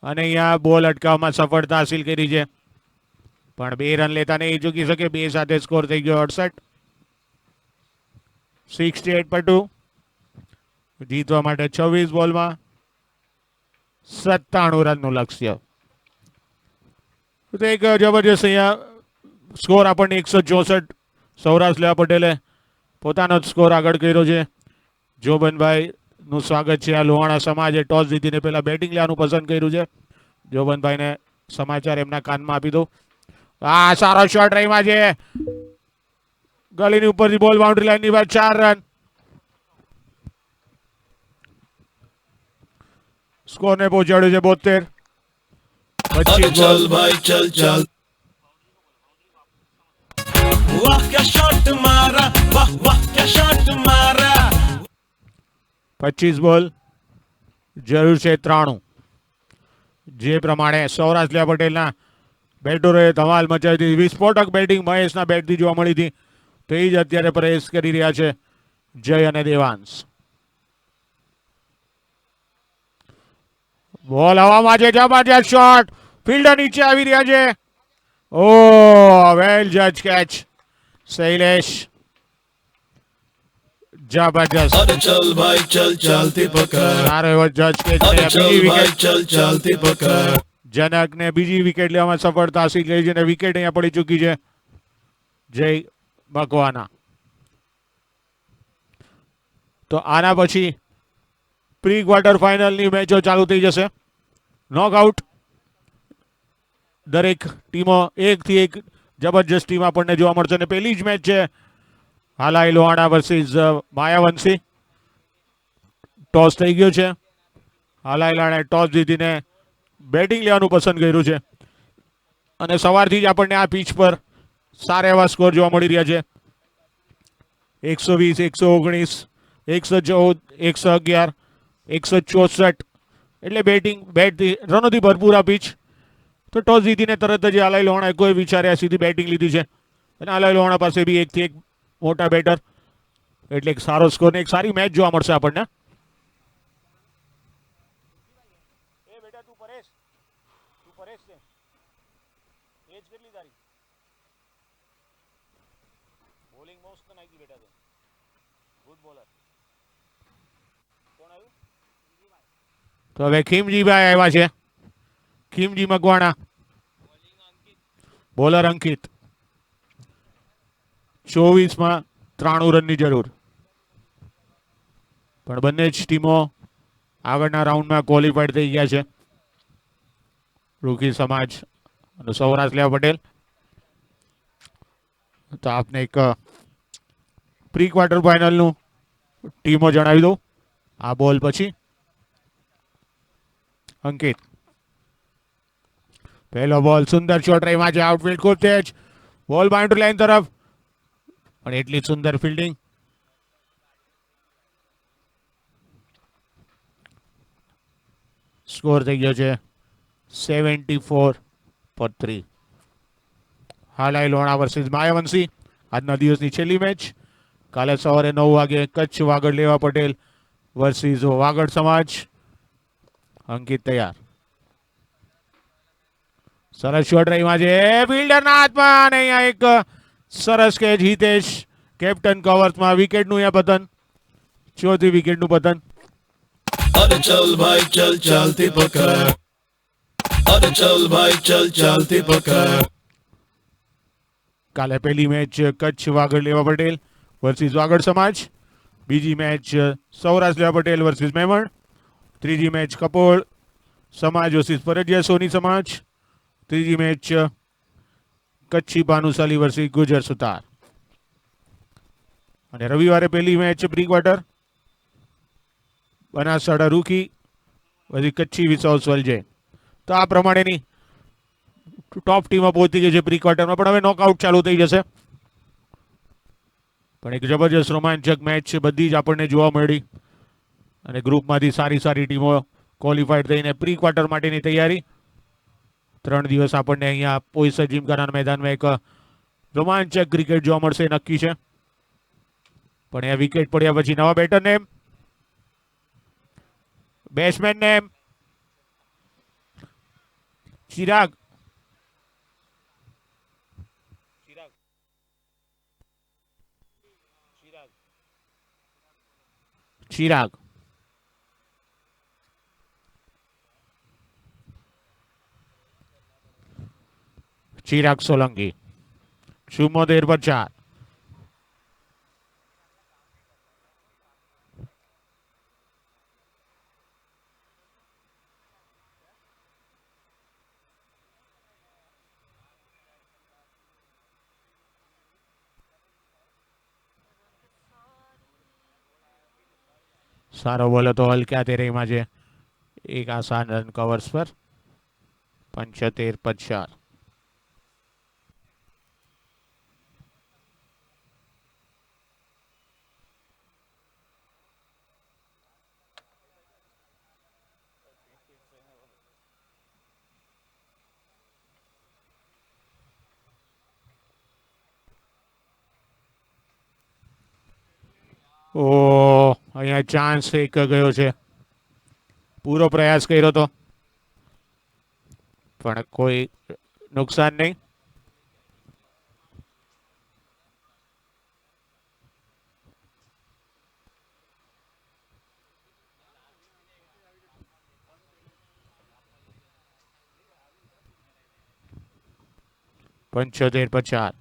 અને અહીંયા બોલ અટકાવવામાં સફળતા હાંસિલ કરી છે. પણ 2 રન લેતા નહીં ચૂકી શકે. 2 સાથે સ્કોર થઈ ગયો 68. 68 પર 2. જીતવા માટે 26 બોલમાં 97 રનનું લક્ષ્ય. તો એક જબરજસ્ત અહીંયા સ્કોર આપણને 164. સૌરાષ્ટ્ર લેવા પટેલે પોતાનો જ સ્કોર આગળ કર્યો છે. જોબનભાઈ નું સ્વાગત છે. આ લોહાણા સમાજે ટોસ જીતીને પહેલા બેટિંગ લેવાનું પસંદ કર્યું છે. જોબનભાઈને સમાચાર એમના કાનમાં આપી દો. આ સારો શોટ રહીમાં છે. ગલીની ઉપરથી બોલ બાઉન્ડ્રી લાઈનની બહાર. 4 રન. સ્કોરને પહોંચાડ્યો છે 72. अरे 25 चल भाई चल चल. वाह क्या शॉट मारा, वाह वाह क्या शॉट मारा. 25 બોલ. જરૂર છે 93. જે પ્રમાણે સૌરાષ્ટ્ર લેવા પટેલના બેટરોએ ધમાલ મચાવી હતી. વિસ્ફોટક બેટિંગ મહેશના બેટથી જોવા મળી હતી. તો એ જ અત્યારે પ્રયાસ કરી રહ્યા છે જય અને દેવાંશ. બોલ હવામાં છે. જબરજસ્ત શોટ. ફિલ્ડર નીચે આવી રહ્યા છે. ઓ વેલ જજ કેચ શૈલેષ. જબરજસ્ત. अरे चल भाई चल चलती पकड़, સારો એવો જજ કેચ. अरे चल બીજી भाई વિકેટ चल चलती पकड़. જનકને બીજી વિકેટ લેવામાં સફળતા હાંસિલ કરી છે અને વિકેટ અહીંયા પડી ચૂકી છે જય મકવાના. તો આના પછી પ્રી ક્વાર્ટર ફાઇનલની મેચો ચાલુ થઈ જશે. નોકઆઉટ. દરેક ટીમો 1 થી 1 જબરજસ્ત ટીમ આપણને જોવા મળશે અને પહેલી જ મેચ છે હાલાઈ લોહાણા વર્સિસ માયાવંશી. ટોસ થઈ ગયો છે. હાલાઈ લોહાણાએ ટોસ જીતીને બેટિંગ લેવાનું પસંદ કર્યું છે અને સવારથી જ આપણને આ પીચ પર સારા એવા સ્કોર જોવા મળી રહ્યા છે. 120, 119, 114, 111, 164. એટલે બેટથી રનોથી ભરપૂર આ પીચ. તો ટોસ જીતીને તરત જ હાલાઈ લોહાણાએ કોઈ વિચાર્યા સીધી બેટિંગ લીધી છે અને અલગ લોણા પાસે બી એકથી એક મોટા બેટર, એટલે એક સારો સ્કોર ને એક સારી મેચ જોવા મળશે આપણને. તો હવે ખીમજીભાઈ આવ્યા છે. ખીમજી મકવાણા, બોલર અંકિત. 24 93 રનની જરૂર. પણ બંને જ ટીમો આગળના રાઉન્ડમાં ક્વોલિફાઈડ થઈ ગયા છે. રૂકી સમાજ અને સૌરાષ્ટ્ર લેવા પટેલ. તો આપને એક પ્રી ક્વાર્ટર ફાઇનલનું ટીમો જણાવી દઉં. આ બોલ પછી અંકિત, પહેલો બોલ સુંદર શોટ રહીમાં છે. આઉટફિલ્ડ ખૂબ તેજ, બોલ બાઉન્ડ્રી લાઈન તરફ, પણ એટલી સુંદર ફિલ્ડિંગ. સ્કોર થઈ ગયો છે 74-3. હાલાઈ લોણા વર્સિસ માયાવંશી આજના દિવસની છેલ્લી મેચ. કાલે સવારે 9 વાગે કચ્છ વાગડ લેવા પટેલ વર્સિસ વાગડ સમાજ. અંકિત તૈયાર, સરસ શોટ રહીમાં છે ફિલ્ડરના હાથમાં, અને અહીંયા એક સરસ કેચ. હિતેશ કેપ્ટન કવર્સમાં વિકેટનું અહીંયા પતન, ચોથી વિકેટનું પતન. अरे चल भाई चल चलती पकड़, अरे चल भाई चल चलती पकड़. કાલે પહેલી મેચ કચ્છ વાગડ લેવા પટેલ વર્સિસ વાગડ સમાજ. બીજી મેચ સૌરાષ્ટ્ર લેવા પટેલ વર્સિસ મેમણ. ત્રીજી મેચ કપોળ સમાજ વર્સિસ પરડિયા સોની સમાજ. ત્રીજી મેચ કચ્છી ભાનુશાલી વર્સિસ ગુજર સુતાર. અને રવિવારે પહેલી મેચ પ્રી ક્વાર્ટર બનાસકાંઠા રૂકી પછી કચ્છી વિસાઉસ વલજે. તો આ પ્રમાણેની ટોપ ટીમો પહોંચી ગઈ છે પ્રી ક્વાર્ટરમાં. પણ હવે નોકઆઉટ ચાલુ થઈ જશે. પણ એક જબરજસ્ત રોમાંચક મેચ છે, બધી જ આપણને જોવા મળી. અને ગ્રુપમાંથી સારી સારી ટીમો ક્વોલિફાઈડ થઈને પ્રી ક્વાર્ટર માટેની તૈયારી. 3 દિવસ આપણને અહીંયા પોઈસર જીમખાના મેદાનમાં એક રોમાંચક ક્રિકેટ જોવા મળશે નક્કી છે. પણ અહીંયા વિકેટ પડ્યા પછી નવા batter name, batsman name Chirag. Chirag Chirag Solanki 74-4. સારો બોલ હતો હલક્યા તેરેમાં છે. એક આસાન રન કવર્સ પર 75-4. ઓ અહીંયા ચાન્સ એક ગયો છે. પૂરો પ્રયાસ કર્યો હતો પણ કોઈ નુકસાન નહીં. પંચોતેર 50.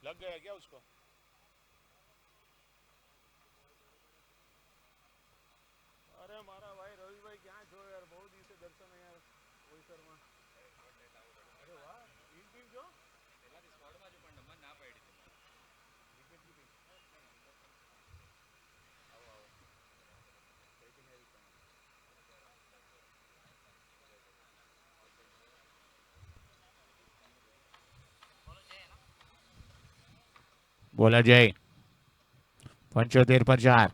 लग गया क्या उसको? अरे मारा भाई रवि भाई क्या छो यार, बहुत दिन से दर्शन है यार बोईसर में. अरे वाह, टीम जो स्क्वॉड में जो पण नंबर ना पड़ी विकेट की आओ आओ બોલર જય 75 પર 4.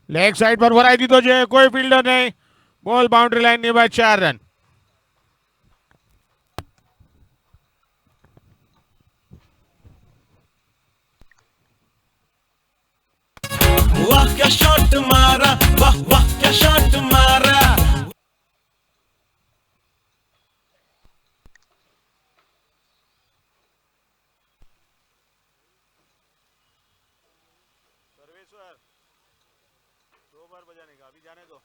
લેગ સાઈડ પર ભરાઈ દીધો છે, કોઈ ફિલ્ડર નહીં. બોલ બાઉન્ડ્રી લાઈન ની બાદ 4 રન. वाह क्या शॉट मारा, वाह वाह क्या शॉट मारा. सर्वेश्वर 2 बार बजाने का, अभी जाने दो,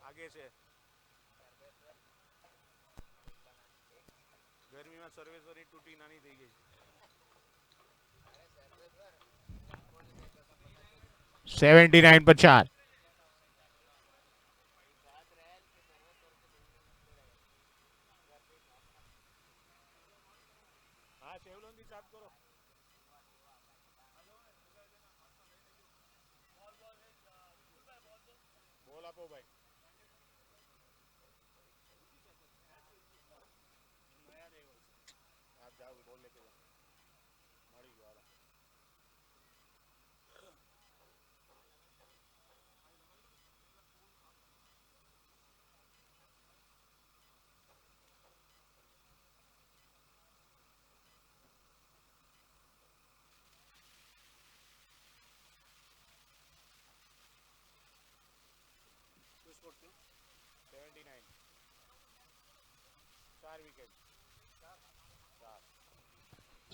आगे से. गर्मी में सर्वेश्वर ही टूटी नानी થઈ ગઈ. 79 पर 4. બોલ આપો ભાઈ. આપ જાઓ, બોલ લેકે જાઓ. મળી ગયો.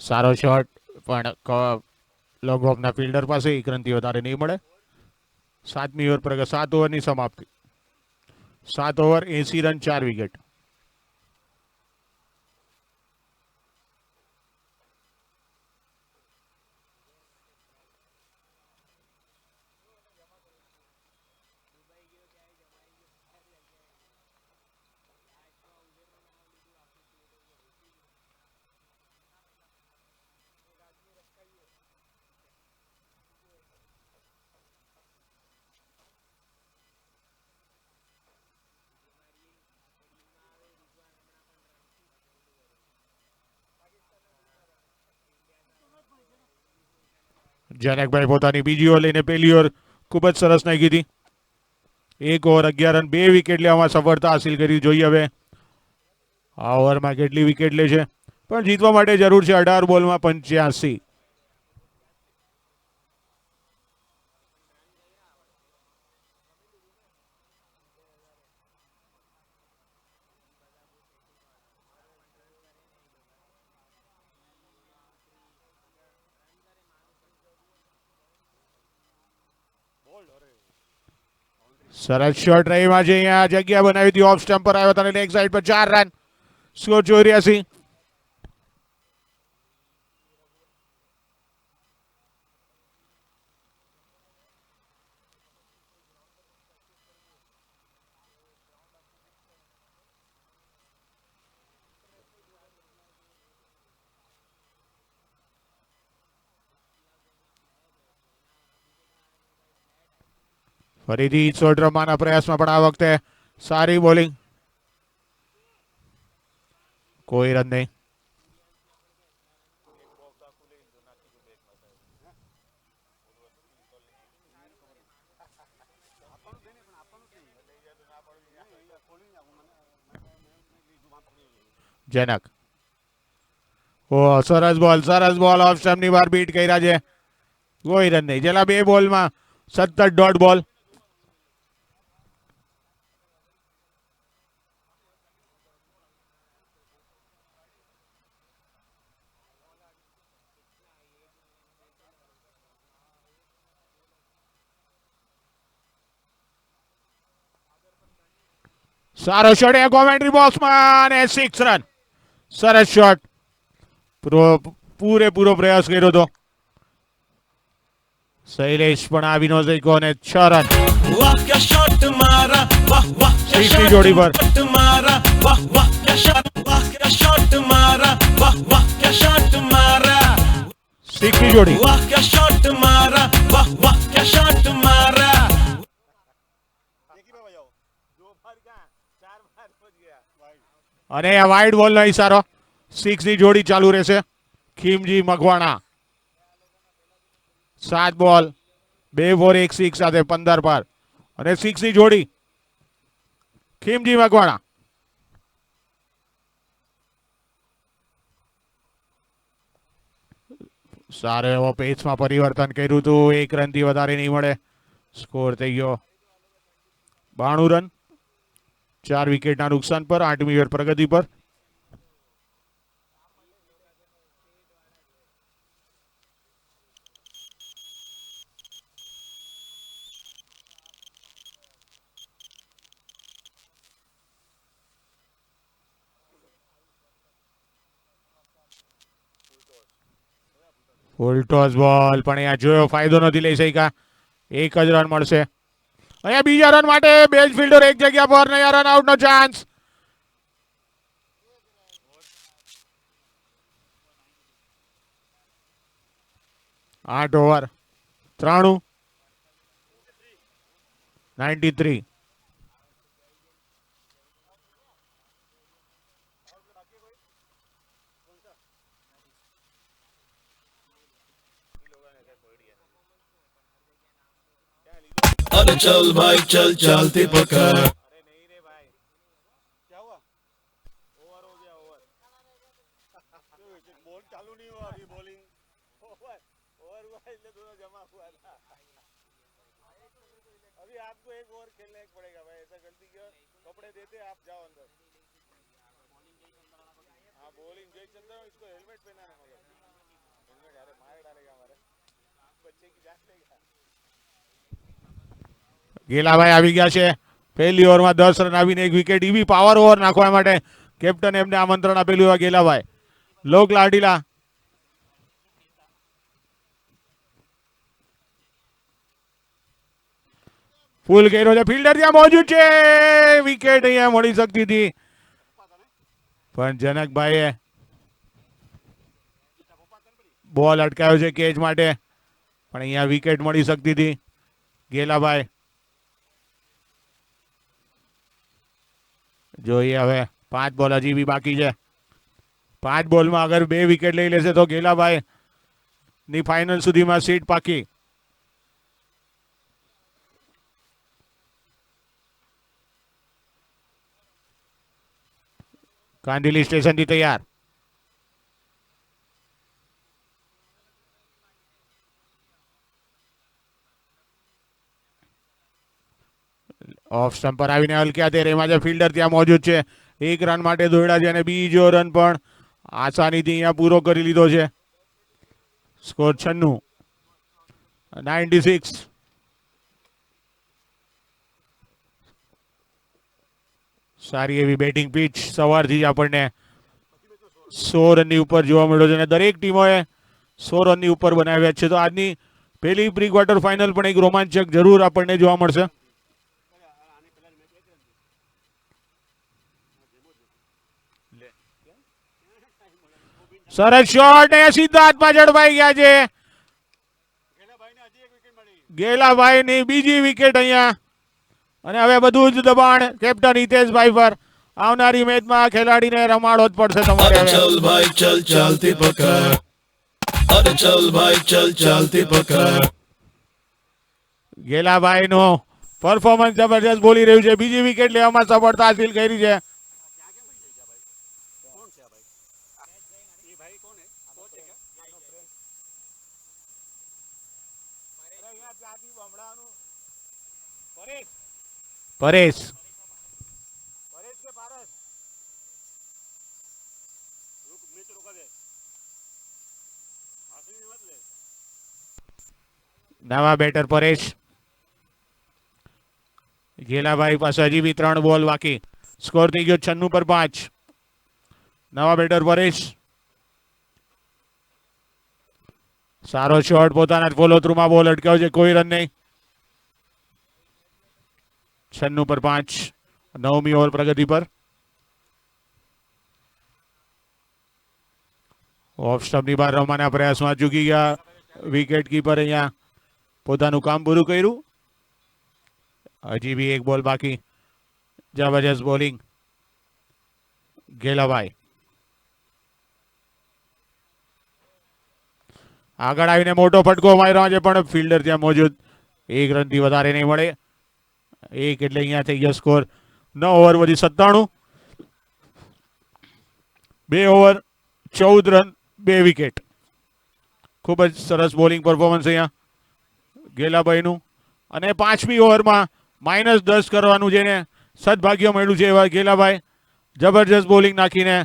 સારો શોટ પણ લોંગ ઓફના ફિલ્ડર પાસે 1 રનથી વધારે નહીં મળે. 7મી ઓવર પર 7 ઓવરની સમાપ્તિ. 7 ઓવર 80 રન 4 વિકેટ. જનકભાઈ પોતાની બીજી ઓવર લઈને પહેલી ઓવર ખૂબ જ સરસ નાખી હતી. 1 ઓવર 11 રન 2 વિકેટ લેવામાં સફળતા હાસિલ કરી. જોઈએ હવે આ ઓવરમાં કેટલી વિકેટ લે છે, પણ જીતવા માટે જરૂર છે 18 બોલમાં 85. સરસ શોટ રહીમાં છે, અહીંયા જગ્યા બનાવી હતી, ઓફ સ્ટમ્પ પર આવ્યો હતો અને લેગ સાઈડ પર 4 રન. સ્કોર 84. ફરીથી શોટ રમવાના પ્રયાસમાં પણ આ વખતે સારી બોલિંગ. કોઈ રન નહીં. જનક સરસ બોલ ઓફ સ્ટમ્પની બહાર બીટ કર્યા છે. કોઈ રન નહીં. છેલ્લા 2 બોલમાં 17 ડોટ બોલ. સારો શોટ કોમેન્ટ્રી બોક્સમાં અને 6 રન. સરસ શોટ. પૂરેપૂરો પ્રયાસ કર્યો હતો. શૈલેષ પણ આવીનો શક્યો અને 6 રન. वाह क्या शॉट मारा वाह वाह क्या सीखी शॉट जोड़ी पर. मारा वाह वाह क्या शॉट मारा वाह वाह क्या शॉट मारा શીખી જોડી. वाह क्या शॉट मारा वाह वाह क्या शॉट मारा અને આ વાઇડ બોલનો ઈશારો. 6 ની જોડી ચાલુ રહેશે. ખીમજી મકવાણા 7 બોલ 2 4 1 6 સાથે 15 પર અને 6 ની જોડી. ખીમજી મકવાણા સારો એવો પેસમાં પરિવર્તન કર્યું હતું. 1 રનથી વધારે નહીં મળે. સ્કોર થઈ ગયો 92 રન. 4 વિકેટના નુકસાન પર 8મી ઓવર પ્રગતિ પર. ફૂલ ટોસ બોલ પણ અહીંયા જોયો ફાયદો નથી લઈ શક્યા. 1 જ રન મળશે. અહીંયા બીજા રન માટે બેઝ ફિલ્ડર એક જગ્યા પર. નયા રન આઉટનો ચાન્સ. 8 ઓવર 93 93. अरे चल भाई चल चलती पकड़ ગેલાભાઈ આવી ગયા છે. પહેલી ઓવરમાં 10 રન આવીને 1 વિકેટ. ઈવી પાવર ઓવર નાખવા માટે કેપ્ટન એમને આમંત્રણ આપેલું એવા ગેલાભાઈ. લોક લાડીલા ફૂલ કર્યો છે. ફિલ્ડર ત્યાં મોજૂદ છે. વિકેટ અહીંયા મળી શકતી હતી પણ જનકભાઈએ બોલ અટકાવ્યો છે કેચ માટે. પણ અહીંયા વિકેટ મળી શકતી હતી. ગેલાભાઈ જોઈએ હવે 5 બોલ હજી બી બાકી છે. 5 બોલમાં અગર 2 વિકેટ લઈ લેશે તો ગેલાભાઈ ની ફાઇનલ સુધીમાં સીટ પાકી. કાંદિલી સ્ટેશનથી તૈયાર. ઓફ સ્ટમ્પ પર આવીને હલક્યા તે રેમાં છે. ફિલ્ડર ત્યાં મોજૂદ છે. 1 રન માટે દોડ્યા છે અને બીજો રન પણ આસાનીથી અહીંયા પૂરો કરી લીધો છે. સ્કોર 96 96. સારી એવી બેટિંગ પીચ સવારથી જ આપણને 100 રનની ઉપર જોવા મળ્યો છે અને દરેક ટીમોએ 100 રનની ઉપર બનાવ્યા છે. તો આજની પહેલી પ્રી ક્વાર્ટર ફાઇનલ પણ એક રોમાંચક જરૂર આપણને જોવા મળશે. સરસ શોટ ને સીધા હાથમાં ઝડપાઈ ગયા છે. ગેલાભાઈ ની બીજી વિકેટ અહીંયા અને હવે બધું જ દબાણ કેપ્ટન હિતેશભાઈ પર. આવનારી મેચમાં ખેલાડીને રમાડવો જ પડશે તમારે. अरे चल भाई चल चलती पकड़ अरे चल भाई चल चलती पकड़ ગેલાભાઈ નો પરફોર્મન્સ જબરજસ્ત બોલી રહ્યું છે. બીજી વિકેટ લેવામાં સફળતા હાસિલ કરી છે. પરેશ નવા બેટર પરેશ. ગેલાભાઈ પાસે હજી બી 3 બોલ બાકી. સ્કોર થઈ ગયો 96 પર 5. નવા બેટર પરેશ. સારો શોટ પોતાના ફોલો થ્રુમાં બોલ અટકાવ્યો છે, કોઈ રન નહીં. 96 પર 5. 9મી ઓવર પ્રગતિ પર. ઓફ સ્ટમ્પની બહાર રમવાના પ્રયાસમાં ચૂકી ગયા વિકેટ કીપર. અહીંયા પોતાનું કામ પૂરું કર્યું. હજી બી એક બોલ બાકી. જબરજસ્ત બોલિંગ ગેલાભાઈ. આગળ આવીને મોટો ફટકો માર્યો છે, પણ ફિલ્ડર ત્યાં મોજૂદ. 1 રનથી વધારે નહીં મળે. 1 એટલે અહીંયા થઈ ગયો સ્કોર 9 ઓવર પછી 97. 2 ઓવર 14 રન 2 વિકેટ. ખૂબ જ સરસ બોલિંગ પરફોર્મન્સ અહીંયા ગેલાભાઈનું. અને 5મી ઓવરમાં -10 કરવાનું જેને સદભાગ્ય મળ્યું છે એવા ગેલાભાઈ જબરજસ્ત બોલિંગ નાખીને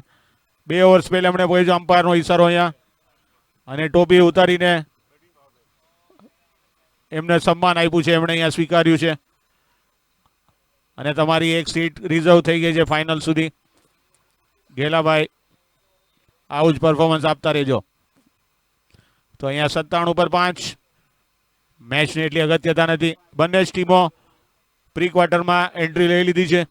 2 ઓવર્સ પહેલા એમણે પોઈ અમ્પાયરનો ઈશારો અહીંયા અને ટોપી ઉતારીને એમને સન્માન આપ્યું છે, એમણે અહીંયા સ્વીકાર્યું છે. અને તમારી એક સીટ રિઝર્વ થઈ ગઈ છે ફાઇનલ સુધી. ગેલાભાઈ આવું જ પરફોર્મન્સ આપતા રહેજો. તો અહીંયા 97 પર 5. મેચની એટલી અગત્યતા નથી. બંને જ ટીમો પ્રી ક્વાર્ટરમાં એન્ટ્રી લઈ લીધી છે,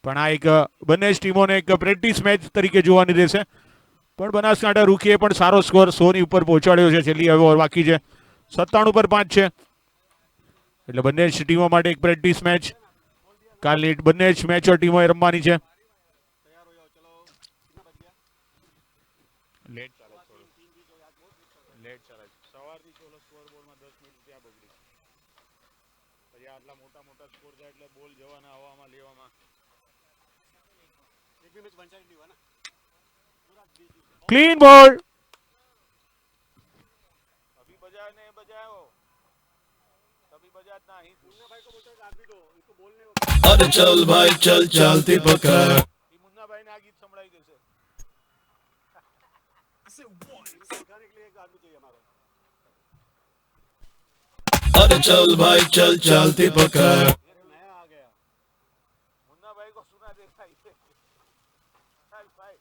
પણ આ એક બંને જ ટીમોને એક પ્રેક્ટિસ મેચ તરીકે જોવાની રહેશે. પણ બનાસકાંઠા રૂકીએ પણ સારો સ્કોર 100 ની ઉપર પહોંચાડ્યો છે. છેલ્લી હવે ઓવર બાકી છે. 97 પર 5 છે, એટલે બંને જ ટીમો માટે એક પ્રેક્ટિસ મેચ. કાલની બંને જ મેચો ટીમોએ રમવાની છે. ક્લીન બોલ. अरे चल भाई चल चलती पकड़ મુન્નાભાઈ ને આ ગીત સંભળાઈ દેશે. अरे चल भाई चल चलती पकड़ મુન્નાભાઈ કો સુના દેતા હે. ચાલ ભાઈ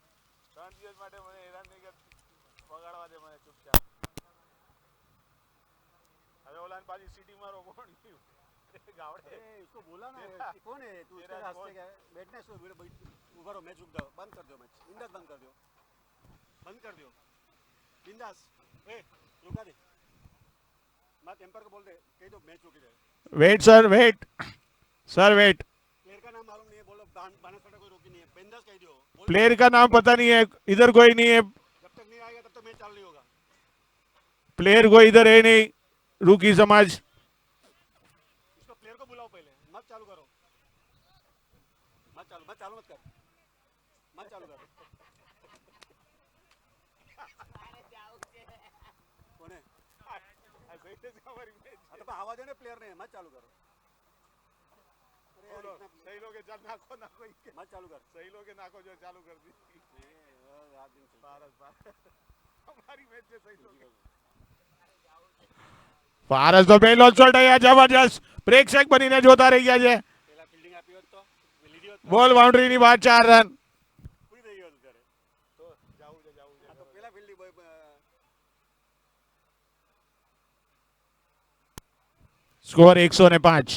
3 દિવસ માટે મને હેરાન નહીં કર, વગાડવા દે મને ચૂપચાપ. હવે ઓલાન પાછી સિટી મારો કોણ ગાવડે इसको बोला ना, कौन है तू? इसके रास्ते का बैठने से उभा रहो, मैच रुक जाओ, बंद कर दो मैच, बिंदास बंद कर दो, बंद कर दो बिंदास. ए रुका दे, मत एम्पायर को बोल दे, कह दो मैच रुक जाए. Wait sir wait sir wait. Player का नाम मालूम नहीं है, बोलो बनासकांठा कोई रोकी नहीं है, बिंदास कह दो. प्लेयर का नाम पता नहीं है, इधर कोई नहीं है. जब तक नहीं आएगा तब तक मैच चालू नहीं होगा. प्लेयर कोई इधर है नहीं. रूकी समाज. इसको प्लेयर को बुलाओ पहले, मत चालू करो, मत चालू मत कर, मत चालू कर. कौन है? तो आवाज है ना, प्लेयर ने मत चालू करो. अरे यार सही लोग नाखो नाखो मत चालू कर. सही लोग नाखो जो चालू कर दी. हमारी मैच में सही लोग. પારસ તો પહેલો શોટ અહીંયા જબરજસ્ત પ્રેક્ષક બનીને જોતા રહી ગયા છે. પેલા ફિલ્ડિંગ આપી હોત તો લીધી હોત તો બોલ બાઉન્ડ્રીની બહાર 4 રન. પૂરી થઈ ગઈ હોત ત્યારે. તો જાવું છે તો પેલા ફિલ્ડિંગ બોય સ્કોર 105.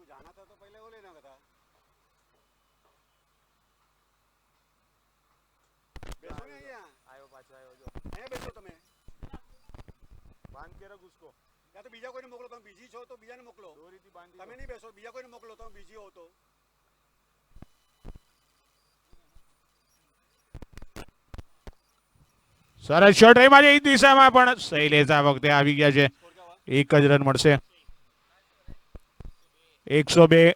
जाना था तो पहले वो लेना था. બેસો ને અહીંયા. આયો પાછો આયો જો. અહીંયા બેસો તમે. બાંધ કે રખ ઉસકો. યા તો બીજા કોઈને મોકલો, તમે બીજી છો તો બીજાને મોકલો. દોરીથી બાંધી. તમે નહીં બેસો, બીજા કોઈને મોકલો, તમે બીજી હો તો. સરસ શોટ એમાં એ દિશામાં પણ શૈલેષ આ વખતે આવી ગયા છે. એક જ રન મળશે. 102.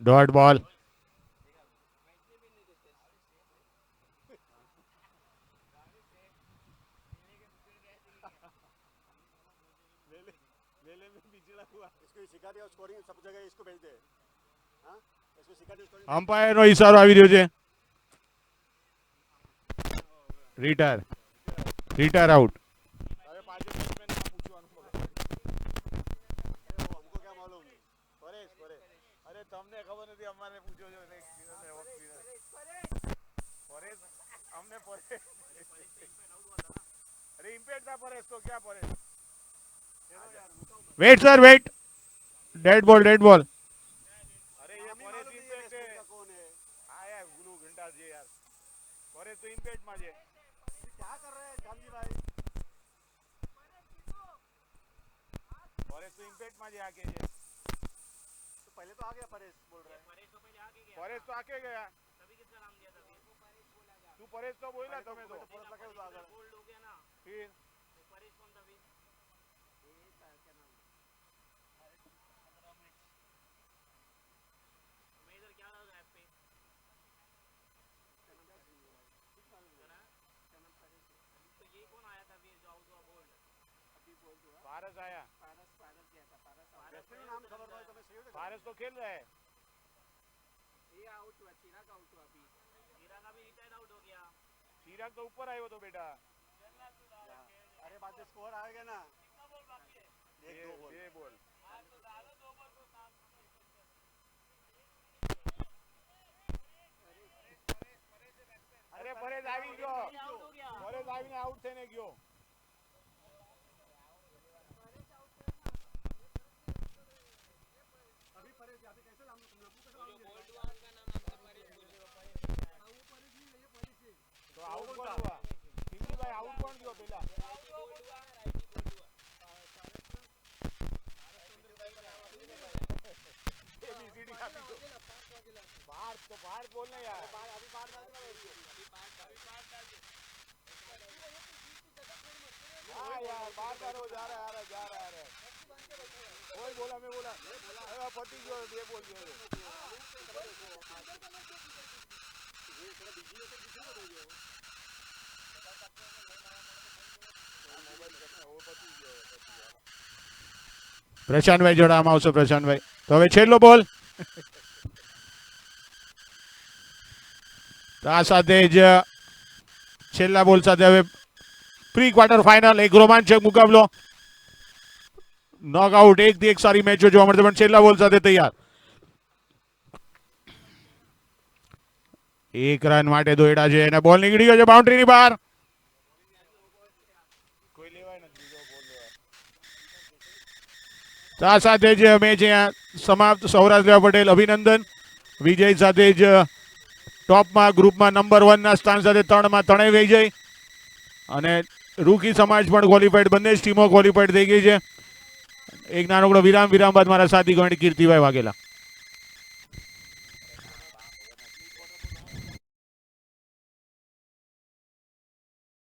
Dot ball. અમ્પાયરનો ઈશારો આવી રહ્યો છે. Retire out. તમને ખબર નથી અમારે પૂછો છો અમને અરે ઇમ્પેક્ટ था परेश तो क्या Paresh wait sir wait. Dead ball. अरे ये परेश इम्पैक्ट है हाँ यार गुलू घंटा जे यार परेश तो इम्पैक्ट में जे क्या कर रहे हैं गांधी भाई परेश तो इम्पैक्ट में जे आके जे तो पहले तो आ गया परेश बोल रहा है परेश तो आके गया तभी किसका नाम दिया था तू परेश तो बोला तुम्हें तो परेश लगे तो आगे बोल्ड हो गया ना फिर परेश कौन था फिर क्या नाम मैं इधर क्या लगा ऐप पे तो ये कौन आया था फिर जो आउट हुआ बोल्ड अभी बोल्ड हुआ पारस आया पारस गया था पारस नाम खबर भाई तुम्हें सही हो पारस तो खेल रहा है ये आउट हुआ चिराग आउट हुआ अभी चिराग अभी रिटायर आउट हो गया चिराग तो ऊपर आया वो तो बेटा अरे बाद में स्कोर आएगा ना एक दो बोल अरे परेश આવી ગયો પરેશ આવીને આઉટ થઈને ગયો अभी परेश अभी कैसे नाम तुम लोग का तो आउट कौन हुआ टिंकू भाई आउट कौन दियो पहला एबीसीडी का भी बाहर बोलना यार अभी बाहर हाँ यार बाहर जा रहा है कोई बोला मैं बोला अरे पति जो ये बोल दिया પ્રશાંતભાઈ જોડાવામાં આવશે. પ્રશાંતભાઈ તો હવે છેલ્લો બોલ. તો આ સાથે જ છેલ્લા બોલ સાથે હવે પ્રી ક્વાર્ટર ફાઇનલ એક રોમાંચક મુકાબલો નોકઆઉટ એક સારી મેચો જોવા મળશે પણ છેલ્લા બોલ સાથે તૈયાર. એક રન માટે દોયડા છે અને બોલ નીકળી ગયો છે બાઉન્ડ્રીની બહાર. તો આ સાથે જ મેચ અહીંયા સમાપ્ત. સૌરાષ્ટ્ર પટેલ અભિનંદન વિજય સાથે જ ટોપમાં ગ્રુપમાં નંબર 1 ના સ્થાન સાથે 3 માં 3 વિજય અને રૂકી સમાજ પણ ક્વોલિફાઈડ. બંને જ ટીમો ક્વોલિફાઈડ થઈ ગઈ છે. એક નાનકડો વિરામ બાદ મારા સાથી ગણ કીર્તિભાઈ વાઘેલા.